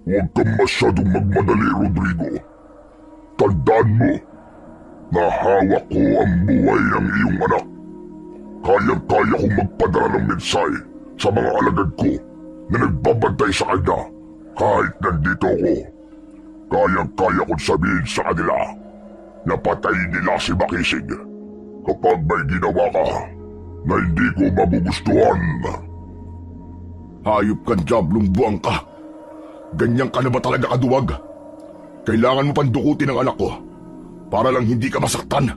Huwag kang masyadong magmadali, Rodrigo. Tandaan mo na hawak ko ang buhay ng iyong anak. Kayang-kaya kong magpadala ng mensahe sa mga alagad ko na nagbabantay sa kanya kahit nandito ako. Kayang-kaya kong sabihin sa kanila na patayin nila si Makisig kapag may ginawa ka na hindi ko magugustuhan. Hayop kang diablong buwang ka. Ganyan ka na ba talaga kaduwag? Kailangan mo pandukutin ang anak ko para lang hindi ka masaktan.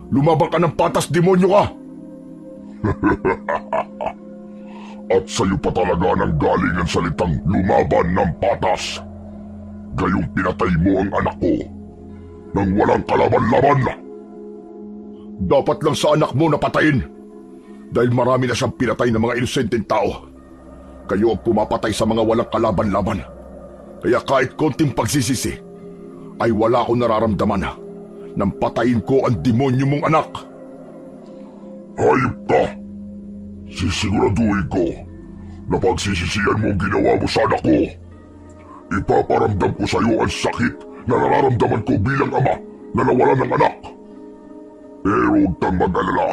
Lumabang ka ng patas, demonyo ka! At sa'yo pa talaga nang galing ang salitang lumaban ng patas. Gayong pinatay mo ang anak ko nang walang kalaban-laban. Dapat lang sa anak mo napatayin dahil marami na siyang pinatay ng mga inosenteng tao. Kayo ang pumapatay sa mga walang kalaban-laban. Kaya kahit konting pagsisisi, ay wala akong nararamdaman nang patayin ko ang demonyo mong anak. Hayop ka! Sisiguraduhin ko na pagsisisihan mo ang ginawa mo sa anak ko. Ipaparamdam ko sa iyo ang sakit na nararamdaman ko bilang ama na nawalan ng anak. Pero huwag kang mag-alala.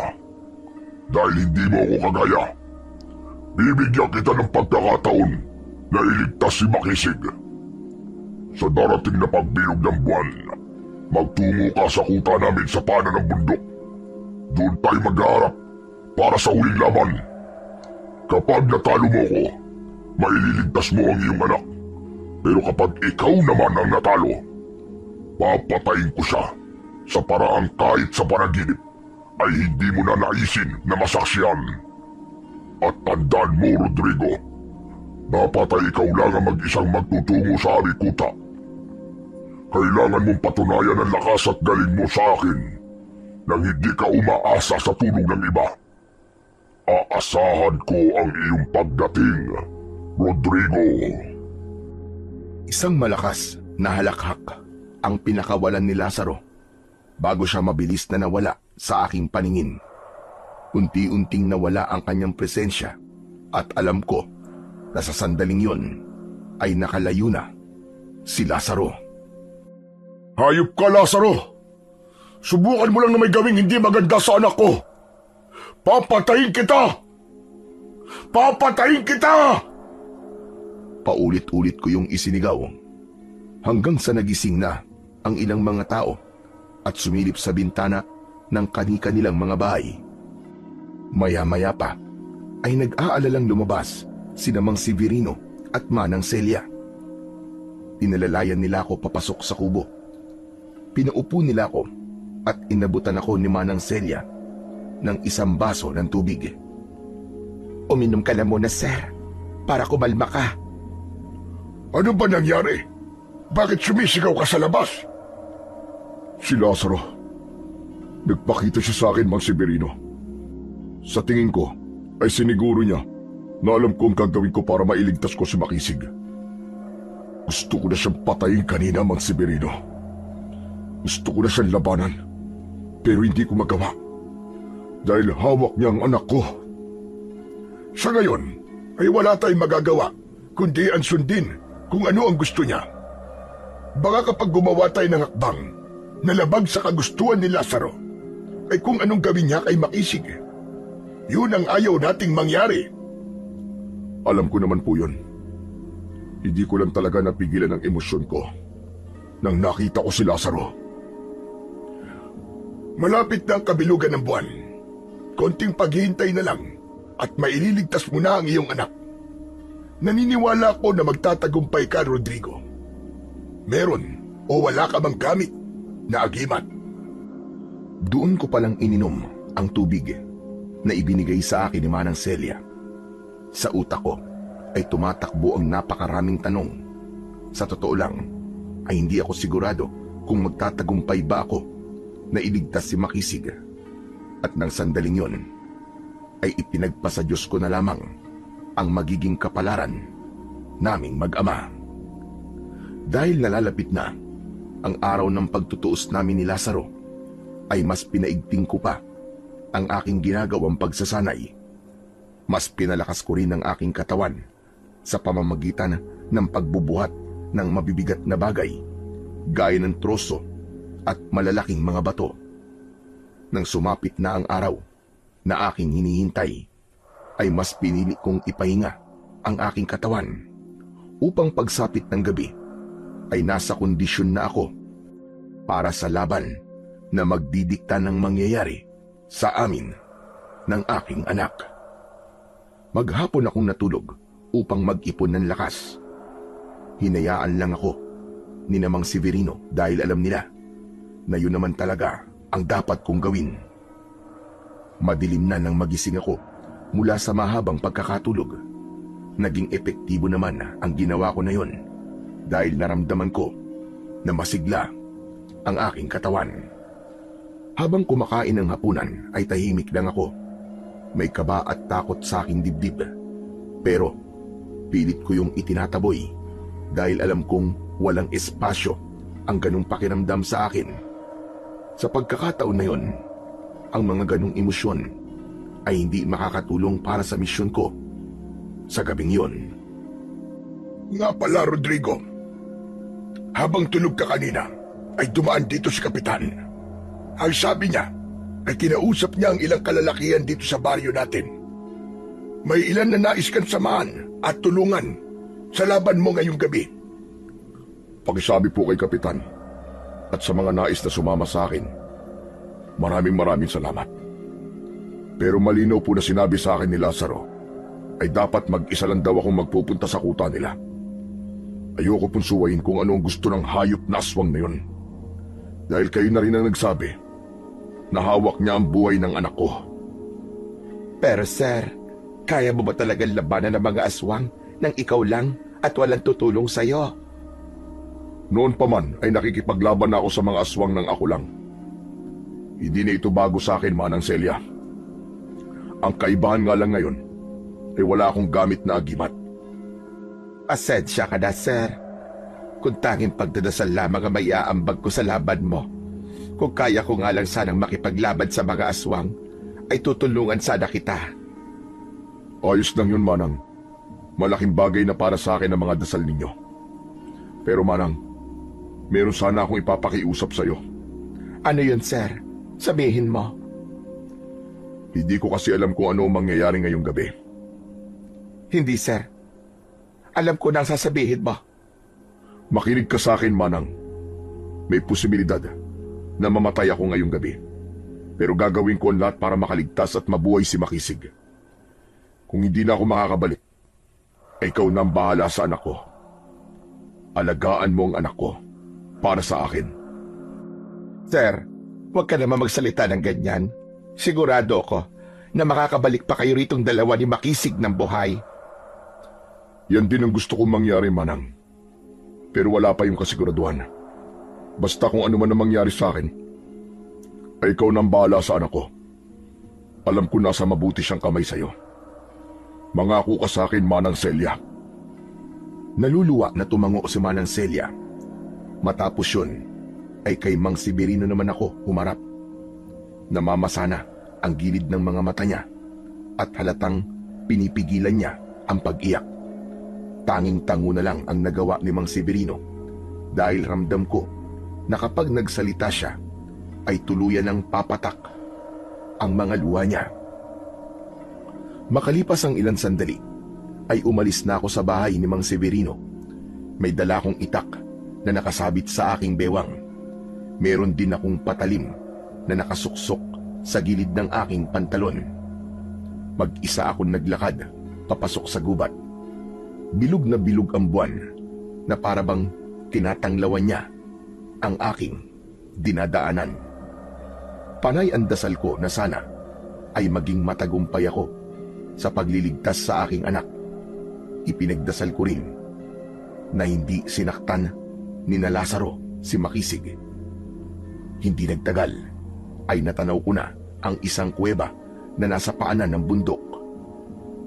Dahil hindi mo ako kagaya, bibigyan kita ng pagkakataon na iligtas si Makisig. Sa darating na pagbilog ng buwan, magtungo ka sa kuta namin sa pana ng bundok. Doon tayo maghaharap para sa huling laban. Kapag natalo mo ko, maililigtas mo ang iyong anak. Pero kapag ikaw naman ang natalo, papatayin ko siya sa paraang kahit sa panaginip ay hindi mo na naisin na masaksiyan. At tandaan mo, Rodrigo, dapat ay ikaw lang ang mag-isang magtutungo sa aming kuta. Kailangan mong patunayan ang lakas at galing mo sa akin nang hindi ka umaasa sa tulong ng iba. Aasahan ko ang iyong pagdating, Rodrigo. Isang malakas na halakhak ang pinakawalan ni Lazaro bago siya mabilis na nawala sa aking paningin. Unti-unting nawala ang kanyang presensya at alam ko na sa sandaling yon ay nakalayo na si Lazaro. Hayop ka, Lazaro! Subukan mo lang na may gawing hindi maganda sa anak ko! Papatayin kita! Papatayin kita! Paulit-ulit ko yung isinigaw hanggang sa nagising na ang ilang mga tao at sumilip sa bintana ng kani-kanilang mga bahay. Maya-maya pa ay nag-aalalang lumabas sina Mang Severino at Manang Celia. Pinalalayan nila ako papasok sa kubo. Pinaupo nila ako at inabutan ako ni Manang Celia ng isang baso ng tubig. Uminom ka na muna, sir, para kumalma ka. Ano ba nangyari? Bakit sumisigaw ka sa labas? Si Lazaro. Nagpakita siya sa akin, Mang Severino. Sa tingin ko, ay siniguro niya na alam ko ang gagawin ko para mailigtas ko si Makisig. Gusto ko na siyang patayin kanina, Mang Severino. Gusto ko na siyang labanan, pero hindi ko magawa dahil hawak niya ang anak ko. Sa ngayon, ay wala tayong magagawa kundi ang sundin kung ano ang gusto niya. Baka kapag gumawa tayo ng hakbang na labag sa kagustuhan ni Lazaro, ay kung anong gawin niya kay Makisig. Yun ang ayaw nating mangyari. Alam ko naman po yun. Hindi ko lang talaga napigilan ang emosyon ko nang nakita ko si Lazaro. Malapit na ang kabilugan ng buwan. Konting paghihintay na lang at maililigtas mo na ang iyong anak. Naniniwala ako na magtatagumpay ka, Rodrigo. Meron o wala ka mang gamit na agimat. Doon ko palang ininom ang tubig na ibinigay sa akin ni Manang Celia. Sa utak ko ay tumatakbo ang napakaraming tanong. Sa totoo lang ay hindi ako sigurado kung magtatagumpay ba ako na iligtas si Makisig. At nang sandaling yon ay ipinagpasa Diyos ko na lamang ang magiging kapalaran naming mag-ama. Dahil nalalapit na ang araw ng pagtutuos namin ni Lazaro, ay mas pinaigting ko pa ang aking ginagawang pagsasanay. Mas pinalakas ko rin ang aking katawan sa pamamagitan ng pagbubuhat ng mabibigat na bagay, gaya ng troso at malalaking mga bato. Nang sumapit na ang araw na aking hinihintay, ay mas pinili kong ipahinga ang aking katawan upang pagsapit ng gabi ay nasa kondisyon na ako para sa laban na magdidikta ng mangyayari sa amin ng aking anak. Maghapon akong natulog upang mag-ipon ng lakas. Hinayaan lang ako ni Mang Severino dahil alam nila na yun naman talaga ang dapat kong gawin. Madilim na nang magising ako mula sa mahabang pagkakatulog. Naging epektibo naman ang ginawa ko na yun dahil naramdaman ko na masigla ang aking katawan. Habang kumakain ng hapunan ay tahimik lang ako. May kaba at takot sa aking dibdib. Pero pilit ko yung itinataboy dahil alam kong walang espasyo ang ganong pakiramdam sa akin. Sa pagkakataon na yon, ang mga ganong emosyon ay hindi makakatulong para sa misyon ko sa gabing yon. Nga pala, Rodrigo. Habang tulog ka kanina, ay dumaan dito si Kapitan. Ang sabi niya, ay kinausap niya ang ilang kalalakihan dito sa baryo natin. May ilan na nais kang samahan at tulungan sa laban mo ngayong gabi. Pakisabi po kay Kapitan at sa mga nais na sumama sa akin. Maraming salamat. Pero malinaw po na sinabi sa akin ni Lazaro ay dapat mag-isa lang daw akong magpupunta sa kuta nila. Ayoko pong suwayin kung ano ang gusto ng hayop na aswang na yun. Dahil kayo na rin ang nagsabi na hawak niya ang buhay ng anak ko. Pero sir, kaya mo ba talagang labanan ng mga aswang nang ikaw lang at walang tutulong sa'yo? Noon pa man ay nakikipaglaban ako sa mga aswang ng ako lang. Hindi na ito bago sa akin, Manang Celia. Ang kaibahan nga lang ngayon ay wala akong gamit na agimat. Pasensya ka na, sir. Kung tanging pagdadasal lamang ang may aambag ko sa laban mo. Kung kaya ko nga lang sanang makipaglaban sa mga aswang, ay tutulungan sana kita. Ayos lang yun, Manang. Malaking bagay na para sa akin ang mga dasal ninyo. Pero Manang, meron sana akong ipapakiusap sa'yo. Ano yun, sir? Sabihin mo. Hindi ko kasi alam kung ano ang mangyayari ngayong gabi. Hindi, sir. Alam ko na ang sasabihin mo. Makinig ka sa akin, Manang. May posibilidad na mamatay ako ngayong gabi. Pero gagawin ko ang lahat para makaligtas at mabuhay si Makisig. Kung hindi na ako makakabalik, ay ikaw na ang bahala sa anak ko. Alagaan mo ang anak ko para sa akin. Sir, huwag ka naman magsalita ng ganyan. Sigurado ako na makakabalik pa kayo ritong dalawa ni Makisig ng buhay. Yan din ang gusto kong mangyari, Manang. Pero wala pa yung kasiguraduhan. Basta kung ano man ang mangyari sa akin, ay ikaw nang bahala sa anak ko. Alam ko nasa mabuti siyang kamay sa'yo. Mangako ka sa akin, Manang Celia. Naluluwa na tumango si Manang Celia. Matapos yun, ay kay Mang Severino naman ako humarap. Namamasana ang gilid ng mga mata niya at halatang pinipigilan niya ang pag-iyak. Tanging tango na lang ang nagawa ni Mang Severino dahil ramdam ko na kapag nagsalita siya ay tuluyan ng papatak ang mga luha niya. Makalipas ang ilang sandali ay umalis na ako sa bahay ni Mang Severino. May dala akong itak na nakasabit sa aking bewang. Meron din akong patalim na nakasuksok sa gilid ng aking pantalon. Mag-isa akong naglakad papasok sa gubat. Bilog na bilog ang buwan na parabang tinatanglawan niya ang aking dinadaanan. Panay ang dasal ko na sana ay maging matagumpay ako sa pagliligtas sa aking anak. Ipinagdasal ko rin na hindi sinaktan ni na Lazaro si Makisig. Hindi nagtagal ay natanaw ko na ang isang kuweba na nasa paanan ng bundok.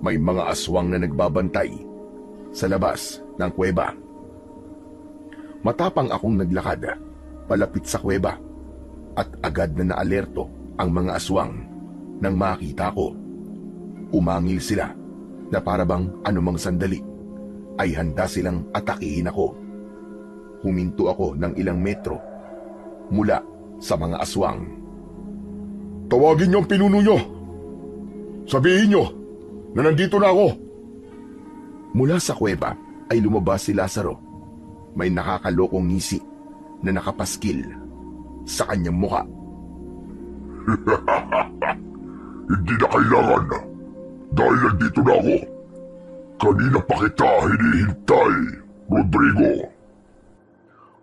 May mga aswang na nagbabantay sa labas ng kuweba. Matapang akong naglakad palapit sa kuweba at agad na naalerto ang mga aswang nang makita ko. Umangil sila na parabang anumang sandali ay handa silang atakihin ako. Huminto ako ng ilang metro mula sa mga aswang. Tawagin niyo ang pinuno niyo. Sabihin niyo na nandito na ako. Mula sa kuweba ay lumabas si Lazaro. May nakakalokong ngisi na nakapaskil sa kanyang muka. Hindi na kailangan dahil nandito na ako. Kanina pa kita hinihintay, Rodrigo.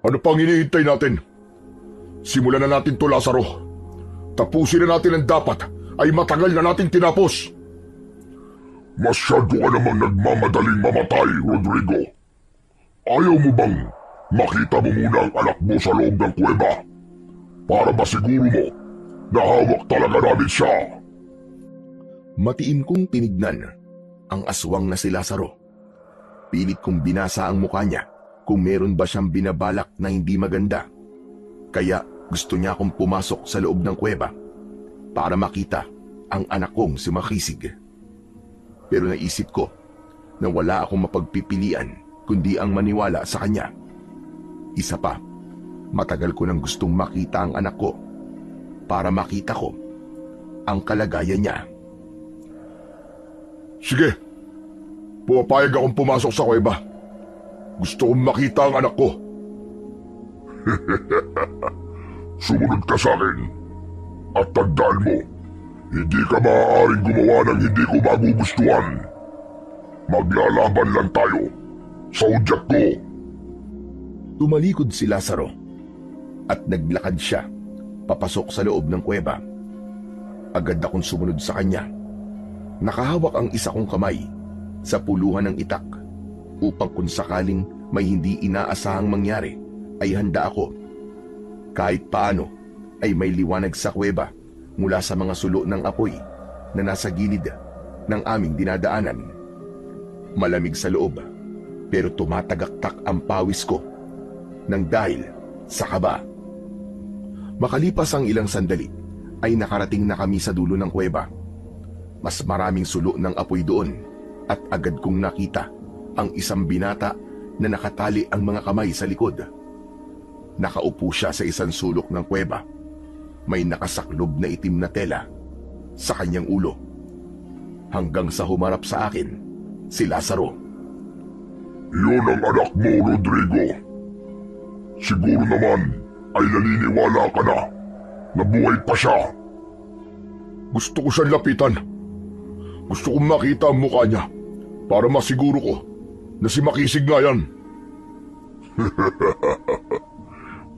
Ano pang hinihintay natin? Simulan na natin to, Lazaro. Tapusin na natin ang dapat ay matagal na nating tinapos. Masyado ka namang nagmamadaling mamatay, Rodrigo. Ayaw mo bang makita mo muna ang anak mo sa loob ng kuweba para masiguro mo na hawak talaga namin siya? Matiim kong tinignan ang aswang na si Lazaro. Pilit kong binasa ang mukha niya kung meron ba siyang binabalak na hindi maganda. Kaya gusto niya akong pumasok sa loob ng kuweba para makita ang anak kong si Makisig. Pero naisip ko na wala akong mapagpipilian kundi ang maniwala sa kanya. Isa pa, matagal ko nang gustong makita ang anak ko para makita ko ang kalagayan niya. Sige, pumapayag akong pumasok sa kuweba. Gusto kong makita ang anak ko. Sumunod ka sa akin. At tandaan mo, hindi ka maaaring gumawa ng hindi ko magugustuhan. Maglalaban lang tayo sa udyat ko. Tumalikod si Lazaro at naglakad siya papasok sa loob ng kuweba. Agad akong sumunod sa kanya. Nakahawak ang isa kong kamay sa puluhan ng itak upang kung sakaling may hindi inaasahang mangyari ay handa ako. Kahit paano ay may liwanag sa kuweba mula sa mga sulo ng apoy na nasa gilid ng aming dinadaanan. Malamig sa loob pero tumatagaktak ang pawis ko nang dahil sa kaba. Makalipas ang ilang sandali ay nakarating na kami sa dulo ng kuweba. Mas maraming sulo ng apoy doon at agad kong nakita ang isang binata na nakatali ang mga kamay sa likod. Nakaupo siya sa isang sulok ng kuweba. May nakasaklob na itim na tela sa kanyang ulo. Hanggang sa humarap sa akin si Lazaro. Yun ang anak mo, Rodrigo. Siguro naman ay naniniwala ka na buhay pa siya. Gusto ko siyang lapitan. Gusto kong makita ang mukha niya para masiguro ko na si Makisig nga yan.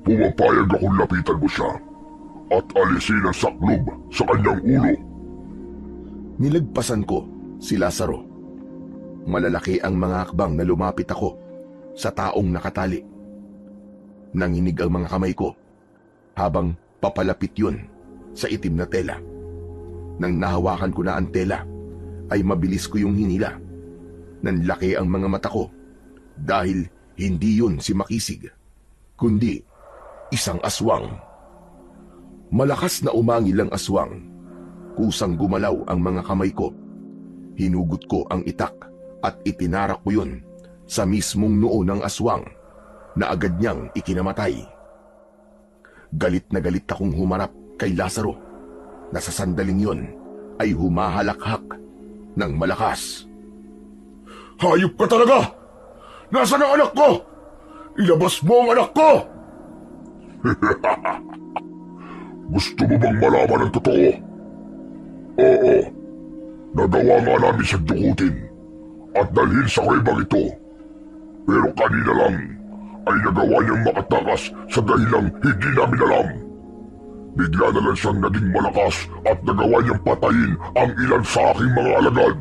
Pumapayag akong lapitan mo siya at alisin ang saklob sa kanyang ulo. Nilagpasan ko si Lazaro. Malalaki ang mga hakbang na lumapit ako sa taong nakatali. Nanginig ang mga kamay ko habang papalapit yun sa itim na tela. Nang nahawakan ko na ang tela, ay mabilis ko yung hinila. Nanlaki ang mga mata ko dahil hindi yun si Makisig, kundi isang aswang. Malakas na umangil ang aswang. Kusang gumalaw ang mga kamay ko. Hinugot ko ang itak at itinarak ko yun sa mismong noo ng aswang na agad niyang ikinamatay. Galit na galit akong humarap kay Lazaro na sa sandaling yon ay humahalakhak ng malakas. Hayop ka talaga! Nasaan ang anak ko? Ilabas mo ang anak ko! Gusto mo bang malaman ang totoo? Oo. Nagawa nga namin siyang dukutin at dalhin sa kuwebang ito. Pero kanina lang ay nagawa niyang makatakas sa dahilang hindi namin alam. Bigla na lang siyang naging malakas at nagawa niyang patayin ang ilan sa aking mga alagad.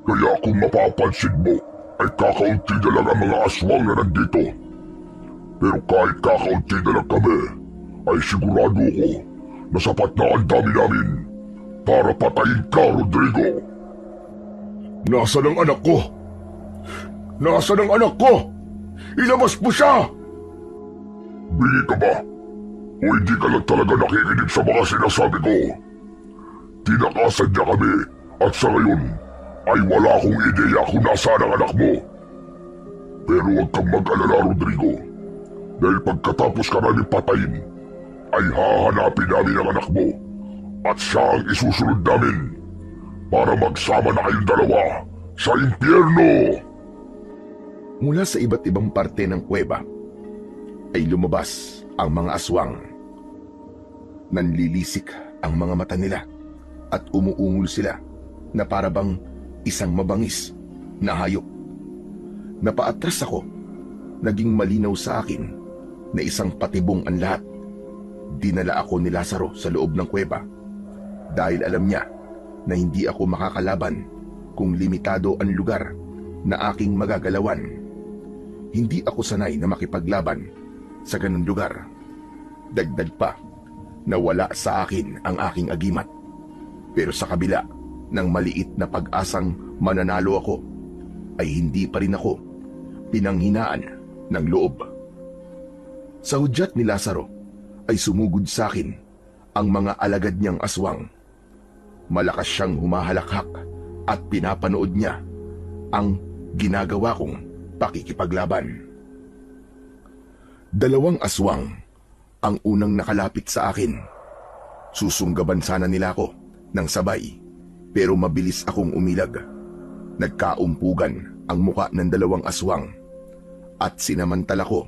Kaya kung mapapansin mo, ay kakaunti na lang ang mga aswang na nandito. Pero kahit kakaunti na lang kami, ay sigurado ko na sapat na ang dami namin para patayin ka, Rodrigo. Nasaan ang anak ko? Nasaan ang anak ko? Ilabas mo siya! Bingi ka ba? O hindi ka lang talaga nakikinig sa mga sinasabi ko? Tinakasan niya kami at sa ngayon ay wala akong ideya kung nasaan ang anak mo. Pero huwag kang mag-alala, Rodrigo. Dahil pagkatapos ka namin patayin, ay hahanapin namin ang anak mo at siya ang isusunod namin para magsama na kayong dalawa sa impyerno. Mula sa iba't ibang parte ng kuweba ay lumabas ang mga aswang. Nanlilisik ang mga mata nila at umuungol sila na parabang isang mabangis na hayop. Napaatras ako, naging malinaw sa akin na isang patibong ang lahat. Dinala ako ni Lazaro sa loob ng kuweba dahil alam niya na hindi ako makakalaban kung limitado ang lugar na aking magagalawan. Hindi ako sanay na makipaglaban sa ganung lugar. Dagdag pa na wala sa akin ang aking agimat. Pero sa kabila ng maliit na pag-asang mananalo ako, ay hindi pa rin ako pinanghinaan ng loob. Sa hudyat ni Lazaro ay sumugod sa akin ang mga alagad niyang aswang. Malakas siyang humahalakhak at pinapanood niya ang ginagawa kong pakikipaglaban. Dalawang aswang ang unang nakalapit sa akin. Susunggaban sana nila ako ng sabay, pero mabilis akong umilag. Nagkaumpugan ang muka ng dalawang aswang at sinamantala ko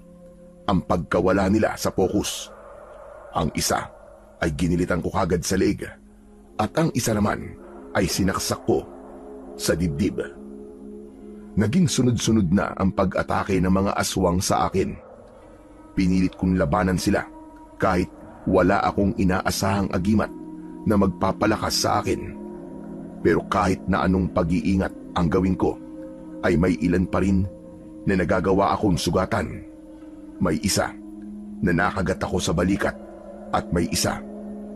ang pagkawala nila sa pokus. Ang isa ay ginilitan ko kagad sa leeg at ang isa naman ay sinaksak ko sa dibdib. Naging sunod-sunod na ang pag-atake ng mga aswang sa akin. Pinilit kong labanan sila kahit wala akong inaasahang agimat na magpapalakas sa akin. Pero kahit na anong pag-iingat ang gawin ko, ay may ilan pa rin na nagagawa akong sugatan. May isa na nakagat ako sa balikat at may isa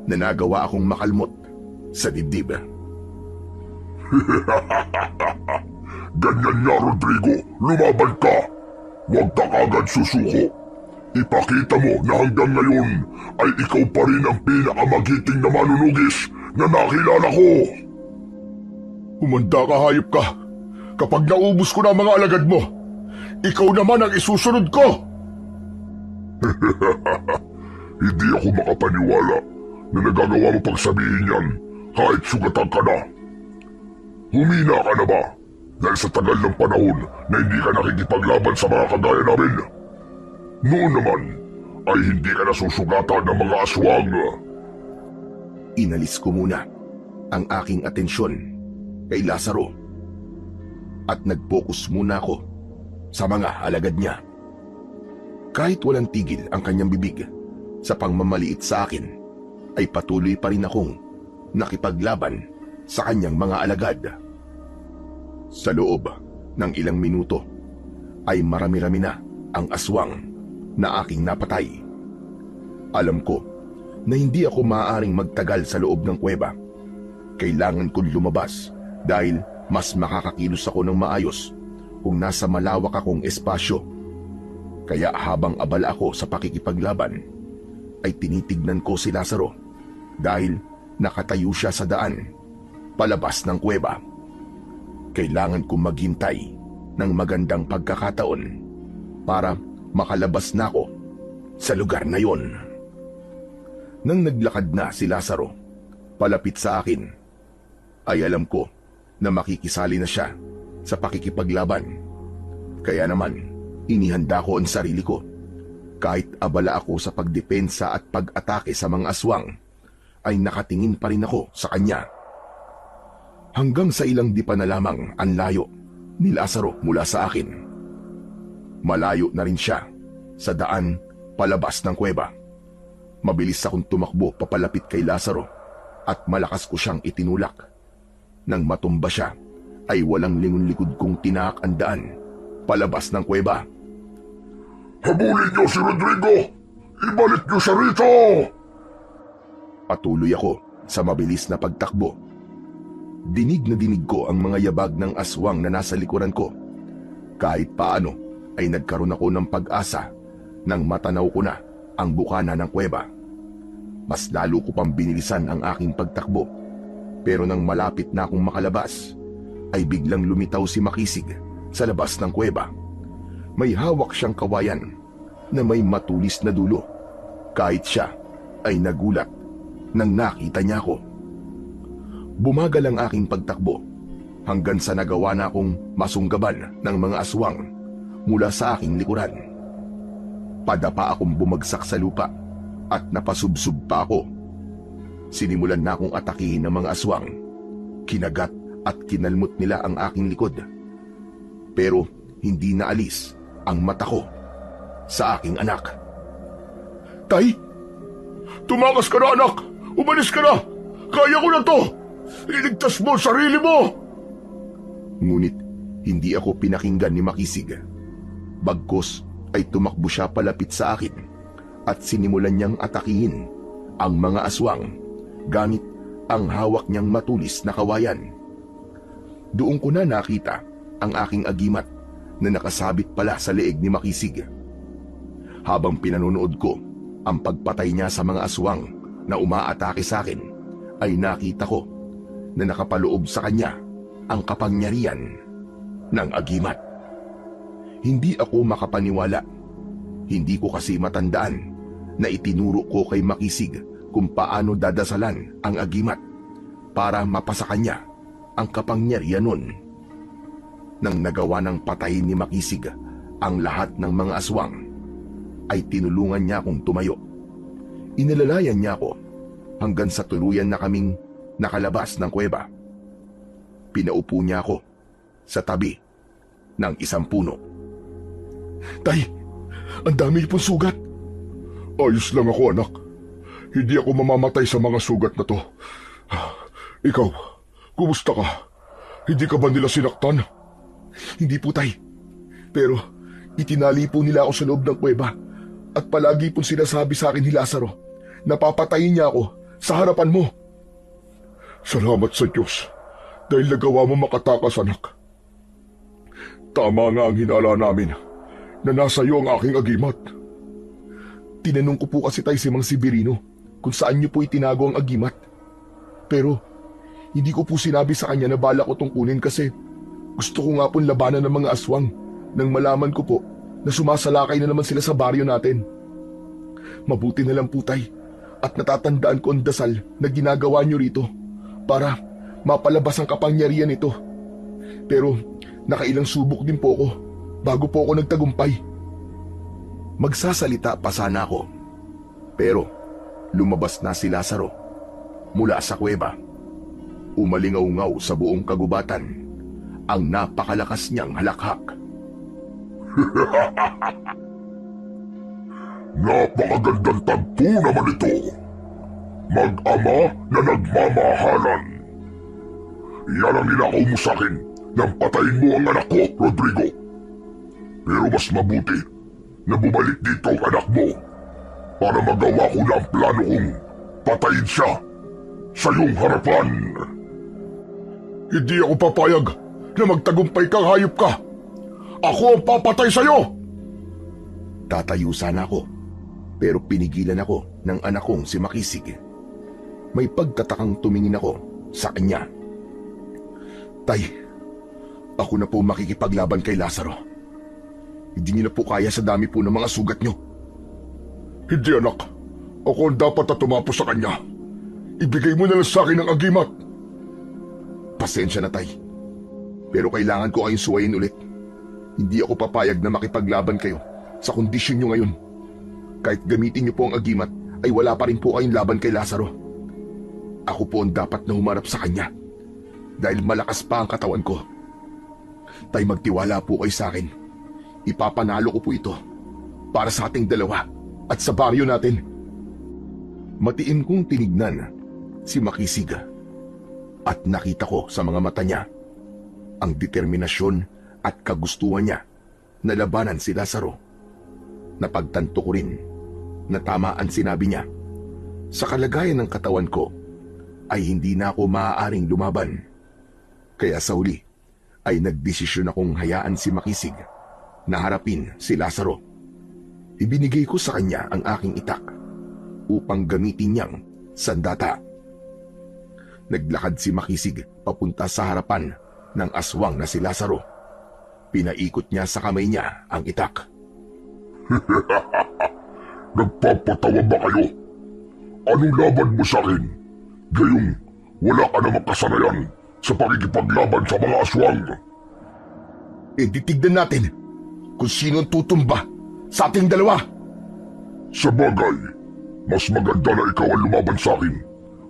na nagawa akong makalmot sa dibdib. Ganyan nga, Rodrigo. Lumaban ka. Huwag ka kagad susuko. Ipakita mo na hanggang ngayon ay ikaw pa rin ang pinakamagiting na manunugis na nakilala ko. Humanda ka, hayop ka. Kapag naubos ko na ang mga alagad mo, ikaw naman ang isusunod ko. Hindi ako makapaniwala na nagagawa mo pang sabihin yan kahit sugatan ka na. Humina ka na ba? Dahil sa tagal ng panahon na hindi ka nakikipaglaban sa mga kagaya namin. Noon naman ay hindi ka nasusugatan ng mga aswang. Inalis ko muna ang aking atensyon kay Lazaro at nag-focus muna ako sa mga alagad niya. Kahit walang tigil ang kanyang bibig sa pangmamaliit sa akin, ay patuloy pa rin akong nakipaglaban sa kanyang mga alagad. Sa loob ng ilang minuto ay marami-rami na ang aswang na aking napatay. Alam ko na hindi ako maaaring magtagal sa loob ng kuweba. Kailangan kong lumabas dahil mas makakakilos ako ng maayos kung nasa malawak akong espasyo. Kaya habang abala ako sa pakikipaglaban, ay tinitignan ko si Lazaro dahil nakatayo siya sa daan palabas ng kuweba. Kailangan kong maghintay ng magandang pagkakataon para makalabas na ako sa lugar na yon. Nang naglakad na si Lazaro palapit sa akin, ay alam ko na makikisali na siya sa pakikipaglaban. Kaya naman, inihanda ko ang sarili ko. Kahit abala ako sa pagdepensa at pag-atake sa mga aswang, ay nakatingin pa rin ako sa kanya. Hanggang sa ilang dipa na lamang ang layo ni Lazaro mula sa akin. Malayo na rin siya sa daan palabas ng kuweba. Mabilis akong tumakbo papalapit kay Lazaro at malakas ko siyang itinulak. Nang matumba siya, ay walang lingon-likod kong tinaak ang daan palabas ng kuweba. Habulin niyo si Rodrigo! Ibalik niyo siya rito! Patuloy ako sa mabilis na pagtakbo. Dinig na dinig ko ang mga yabag ng aswang na nasa likuran ko. Kahit paano ay nagkaroon ako ng pag-asa nang matanaw ko na ang bukana ng kuweba. Mas lalo ko pang binilisan ang aking pagtakbo. Pero nang malapit na akong makalabas, ay biglang lumitaw si Makisig sa labas ng kuweba. May hawak siyang kawayan na may matulis na dulo. Kahit siya ay nagulat nang nakita niya ako. Bumagal ang aking pagtakbo hanggang sa nagawa na akong masunggaban ng mga aswang mula sa aking likuran. Padapa akong bumagsak sa lupa at napasubsub pa ako. Sinimulan na akong atakihin ng mga aswang. Kinagat at kinalmot nila ang aking likod. Pero hindi naalis ang mata ko sa aking anak. Tay! Tumakas ka na, anak! Umalis ka na! Kaya ko na to! Iligtas mo ang sarili mo! Ngunit hindi ako pinakinggan ni Makisig. Bagkus ay tumakbo siya palapit sa akin at sinimulan niyang atakihin ang mga aswang gamit ang hawak niyang matulis na kawayan. Doon ko na nakita ang aking agimat na nakasabit pala sa leeg ni Makisig. Habang pinanonood ko ang pagpatay niya sa mga aswang na umaatake sa akin, ay nakita ko na nakapaloob sa kanya ang kapangyarihan ng agimat. Hindi ako makapaniwala. Hindi ko kasi matandaan na itinuro ko kay Makisig kung paano dadasalan ang agimat para mapasa kanya ang kapangyarihan nun. Nang nagawa ng patayin ni Makisig ang lahat ng mga aswang, ay tinulungan niya akong tumayo. Inalalayan niya ako hanggang sa tuluyan na kaming nakalabas ng kuweba. Pinaupo niya ako sa tabi ng isang puno. Tay, ang dami pong sugat. Ayos lang ako, anak. Hindi ako mamamatay sa mga sugat na to. Ikaw, kumusta ka? Hindi ka ba nila sinaktan? Hindi po, tay. Pero itinali po nila ako sa loob ng kuweba at palagi po sinasabi sa akin ni Lazaro na papatayin niya ako sa harapan mo. Salamat sa Diyos dahil nagawa mo makatakas, anak. Tama nga ang hinala namin na nasa iyo ang aking agimat. Tinanong ko po kasi tay si Mang Severino kung saan niyo po itinago ang agimat. Pero hindi ko po sinabi sa kanya na bala ko tong kunin kasi gusto ko nga po labanan ng mga aswang nang malaman ko po na sumasalakay na naman sila sa baryo natin. Mabuti na lang po tay at natatandaan ko ang dasal na ginagawa niyo rito para mapalabas ang kapangyarihan nito. Pero nakailang subok din po ako bago po ako nagtagumpay. Magsasalita pa sana ako, pero lumabas na si Lazaro mula sa kuweba. Umalingaw-ngaw sa buong kagubatan ang napakalakas niyang halakhak. Napakagandang tagpo naman ito. Mag-ama na nagmamahalan. Yan ang ninakaw mo sa akin nang patayin mo ang anak ko, Rodrigo. Pero mas mabuti na bumalik dito ang anak mo para magawa ko na ang plano kong patayin siya sa iyong harapan. Hindi ako papayag na magtagumpay kang hayop ka. Ako ang papatay sa iyo! Tatayo sana ako, pero pinigilan ako ng anak kong si Makisig. May pagtatakang tumingin ako sa kanya. Tay, ako na po makikipaglaban kay Lazaro. Hindi niyo na po kaya sa dami po ng mga sugat niyo. Hindi, anak. Ako ang dapat na tumapo sa kanya. Ibigay mo na lang sa akin ang agimat. Pasensya na, tay. Pero kailangan ko kayong suwayin ulit. Hindi ako papayag na makipaglaban kayo sa kondisyon niyo ngayon. Kahit gamitin niyo po ang agimat, ay wala pa rin po kayong laban kay Lazaro. Ako po ang dapat na humarap sa kanya dahil malakas pa ang katawan ko. Tay, magtiwala po kayo sa akin. Ipapanalo ko po ito para sa ating dalawa at sa baryo natin. Matiin kong tinignan si Makisig at nakita ko sa mga mata niya ang determinasyon at kagustuhan niya na labanan si Lazaro. Napagtanto ko rin na tama ang sinabi niya. Sa kalagayan ng katawan ko ay hindi na ako maaaring lumaban. Kaya sa huli ay nagdesisyon akong hayaan si Makisig na harapin si Lazaro. Ibinigay ko sa kanya ang aking itak upang gamitin niyang sandata. Naglakad si Makisig papunta sa harapan ng aswang na si Lazaro. Pinaikot niya sa kamay niya ang itak. Nagpapatawa ba kayo? Anong laban mo sa akin? Gayong wala ka namang kasanayan sa pakikipaglaban sa mga aswang. Titignan natin kung sino ang tutumba sa ating dalawa. Sa bagay, mas maganda na ikaw ang lumaban sa akin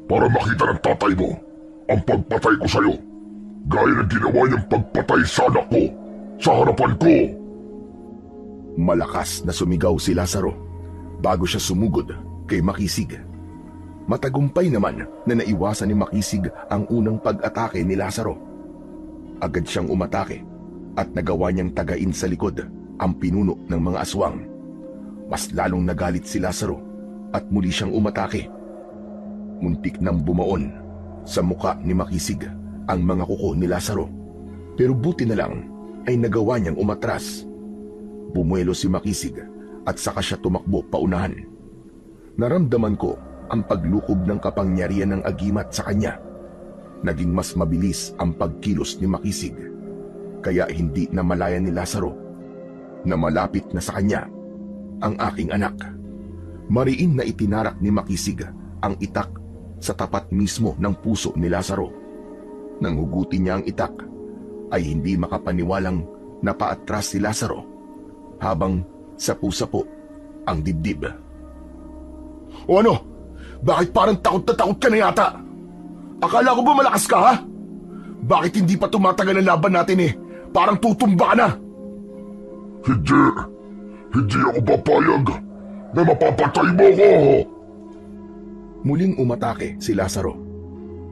para makita ng tatay mo ang pagpatay ko sa'yo. Gaya ng ginawa niyang pagpatay sa anak ko sa harapan ko. Malakas na sumigaw si Lazaro bago siya sumugod kay Makisig. Matagumpay naman na naiwasan ni Makisig ang unang pag-atake ni Lazaro. Agad siyang umatake at nagawa niyang tagain sa likod ang pinuno ng mga aswang. Mas lalong nagalit si Lazaro at muli siyang umatake. Muntik nang bumaon sa muka ni Makisig ang mga kuko ni Lazaro. Pero buti na lang ay nagawa niyang umatras. Bumuelo si Makisig at saka siya tumakbo paunahan. Naramdaman ko ang paglukob ng kapangyarihan ng agimat sa kanya. Naging mas mabilis ang pagkilos ni Makisig, kaya hindi na malaya ni Lazaro na malapit na sa kanya. ang aking anak. Mariin na itinarak ni Makisig ang itak sa tapat mismo ng puso ni Lazaro. Nang hugutin niya ang itak, ay hindi makapaniwalang napaatras si Lazaro habang sapu-sapo ang dibdib. O ano? Bakit parang takot na takot ka na yata? Akala ko ba malakas ka, ha? Bakit hindi pa tumatagal ang laban natin eh? Parang tutumba ka na. Hindi ako papayag na mapapatay mo ko. Muling umatake si Lazaro,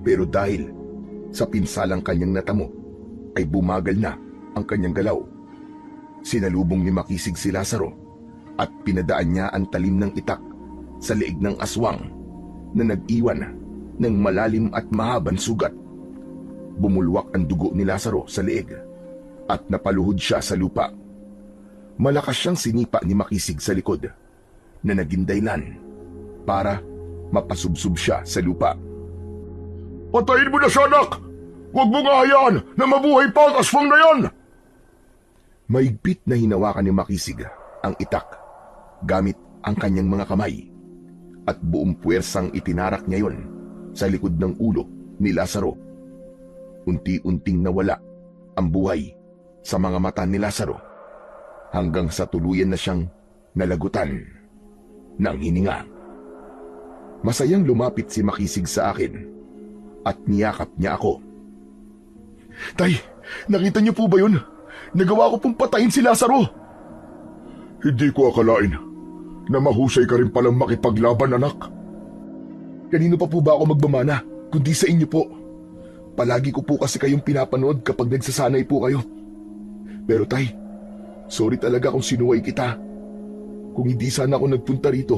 pero dahil sa pinsalang kanyang natamo, ay bumagal na ang kanyang galaw. Sinalubong ni Makisig si Lazaro at pinadaan niya ang talim ng itak sa leeg ng aswang na nag-iwan ng malalim at mahabang sugat. Bumulwak ang dugo ni Lazaro sa leeg at napaluhod siya sa lupa. Malakas siyang sinipa ni Makisig sa likod na naging dahilan para mapasubsob siya sa lupa. Patayin mo na siya, anak! Huwag mo nga hayaan na mabuhay pa ang aswang na yan! Maigpit na hinawakan ni Makisig ang itak gamit ang kanyang mga kamay at buong puwersang itinarak niya yon sa likod ng ulo ni Lazaro. Unti-unting nawala ang buhay sa mga mata ni Lazaro hanggang sa tuluyan na siyang nalagutan ng hininga. Masayang lumapit si Makisig sa akin at niyakap niya ako. Tay, nakita niyo po ba yun? Nagawa ko pong patayin si Lazaro. Hindi ko akalain na mahusay ka rin palang makipaglaban, anak. Kanino pa po ba ako magmamana kundi sa inyo po? Palagi ko po kasi kayong pinapanood kapag nagsasanay po kayo. Pero tay, sorry talaga kung sinuway kita. Kung hindi sana ako nagpunta rito,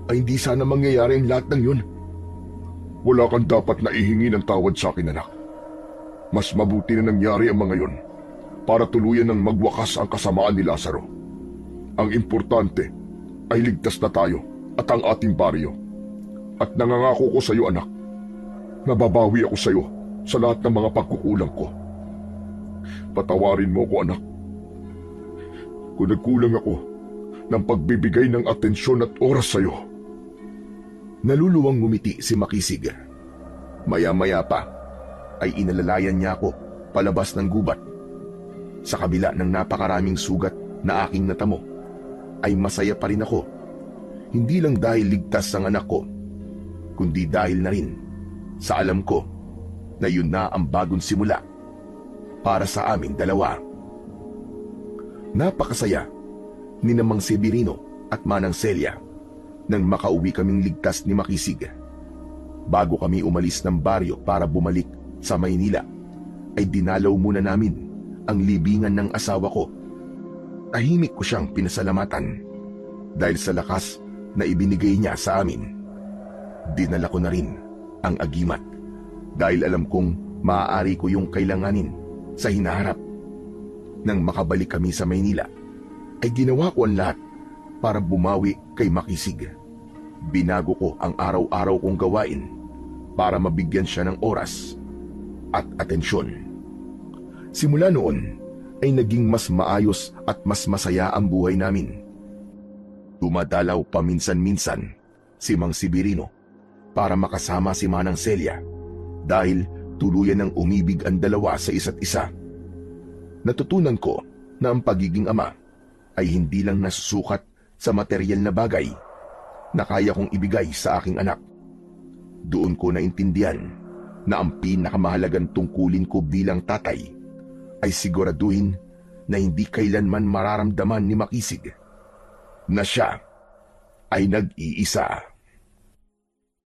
ay hindi sana mangyayari ang lahat ng yun. Wala kang dapat na ihingi ng tawad sa akin, anak. Mas mabuti na nangyari ang mga yon para tuluyan ng magwakas ang kasamaan ni Lazaro. Ang importante ay ligtas na tayo at ang ating baryo. At nangangako ko sa iyo, anak, na babawi ako sa iyo sa lahat ng mga pagkukulang ko. Patawarin mo ko, anak. Kung nagkulang ako ng pagbibigay ng atensyon at oras sa iyo. Naluluwang ngumiti si Makisig. Maya-maya pa ay inalalayan niya ako palabas ng gubat. Sa kabila ng napakaraming sugat na aking natamo, ay masaya pa rin ako. Hindi lang dahil ligtas ang anak ko, kundi dahil na rin sa alam ko na yun na ang bagong simula para sa aming dalawa. Napakasaya ni Namang Severino at Manang Celia nang makauwi kaming ligtas ni Makisig. Bago kami umalis ng baryo para bumalik sa Maynila, ay dinalaw muna namin ang libingan ng asawa ko. Tahimik ko siyang pinasalamatan dahil sa lakas na ibinigay niya sa amin. Dinala ko na rin ang agimat dahil alam kong maaari ko yung kailanganin sa hinaharap. Nang makabalik kami sa Maynila, ay ginawa ko ang lahat para bumawi kay Makisig. Binago ko ang araw-araw kong gawain para mabigyan siya ng oras at atensyon. Simula noon ay naging mas maayos at mas masaya ang buhay namin. Dumadalaw paminsan-minsan si Mang Severino para makasama si Manang Celia dahil tuluyan ng umibig ang dalawa sa isa't isa. Natutunan ko na ang pagiging ama ay hindi lang nasusukat sa materyal na bagay na kaya kong ibigay sa aking anak. Doon ko naintindihan na ang pinakamahalagang tungkulin ko bilang tatay ay siguraduhin na hindi kailanman mararamdaman ni Makisig na siya ay nag-iisa.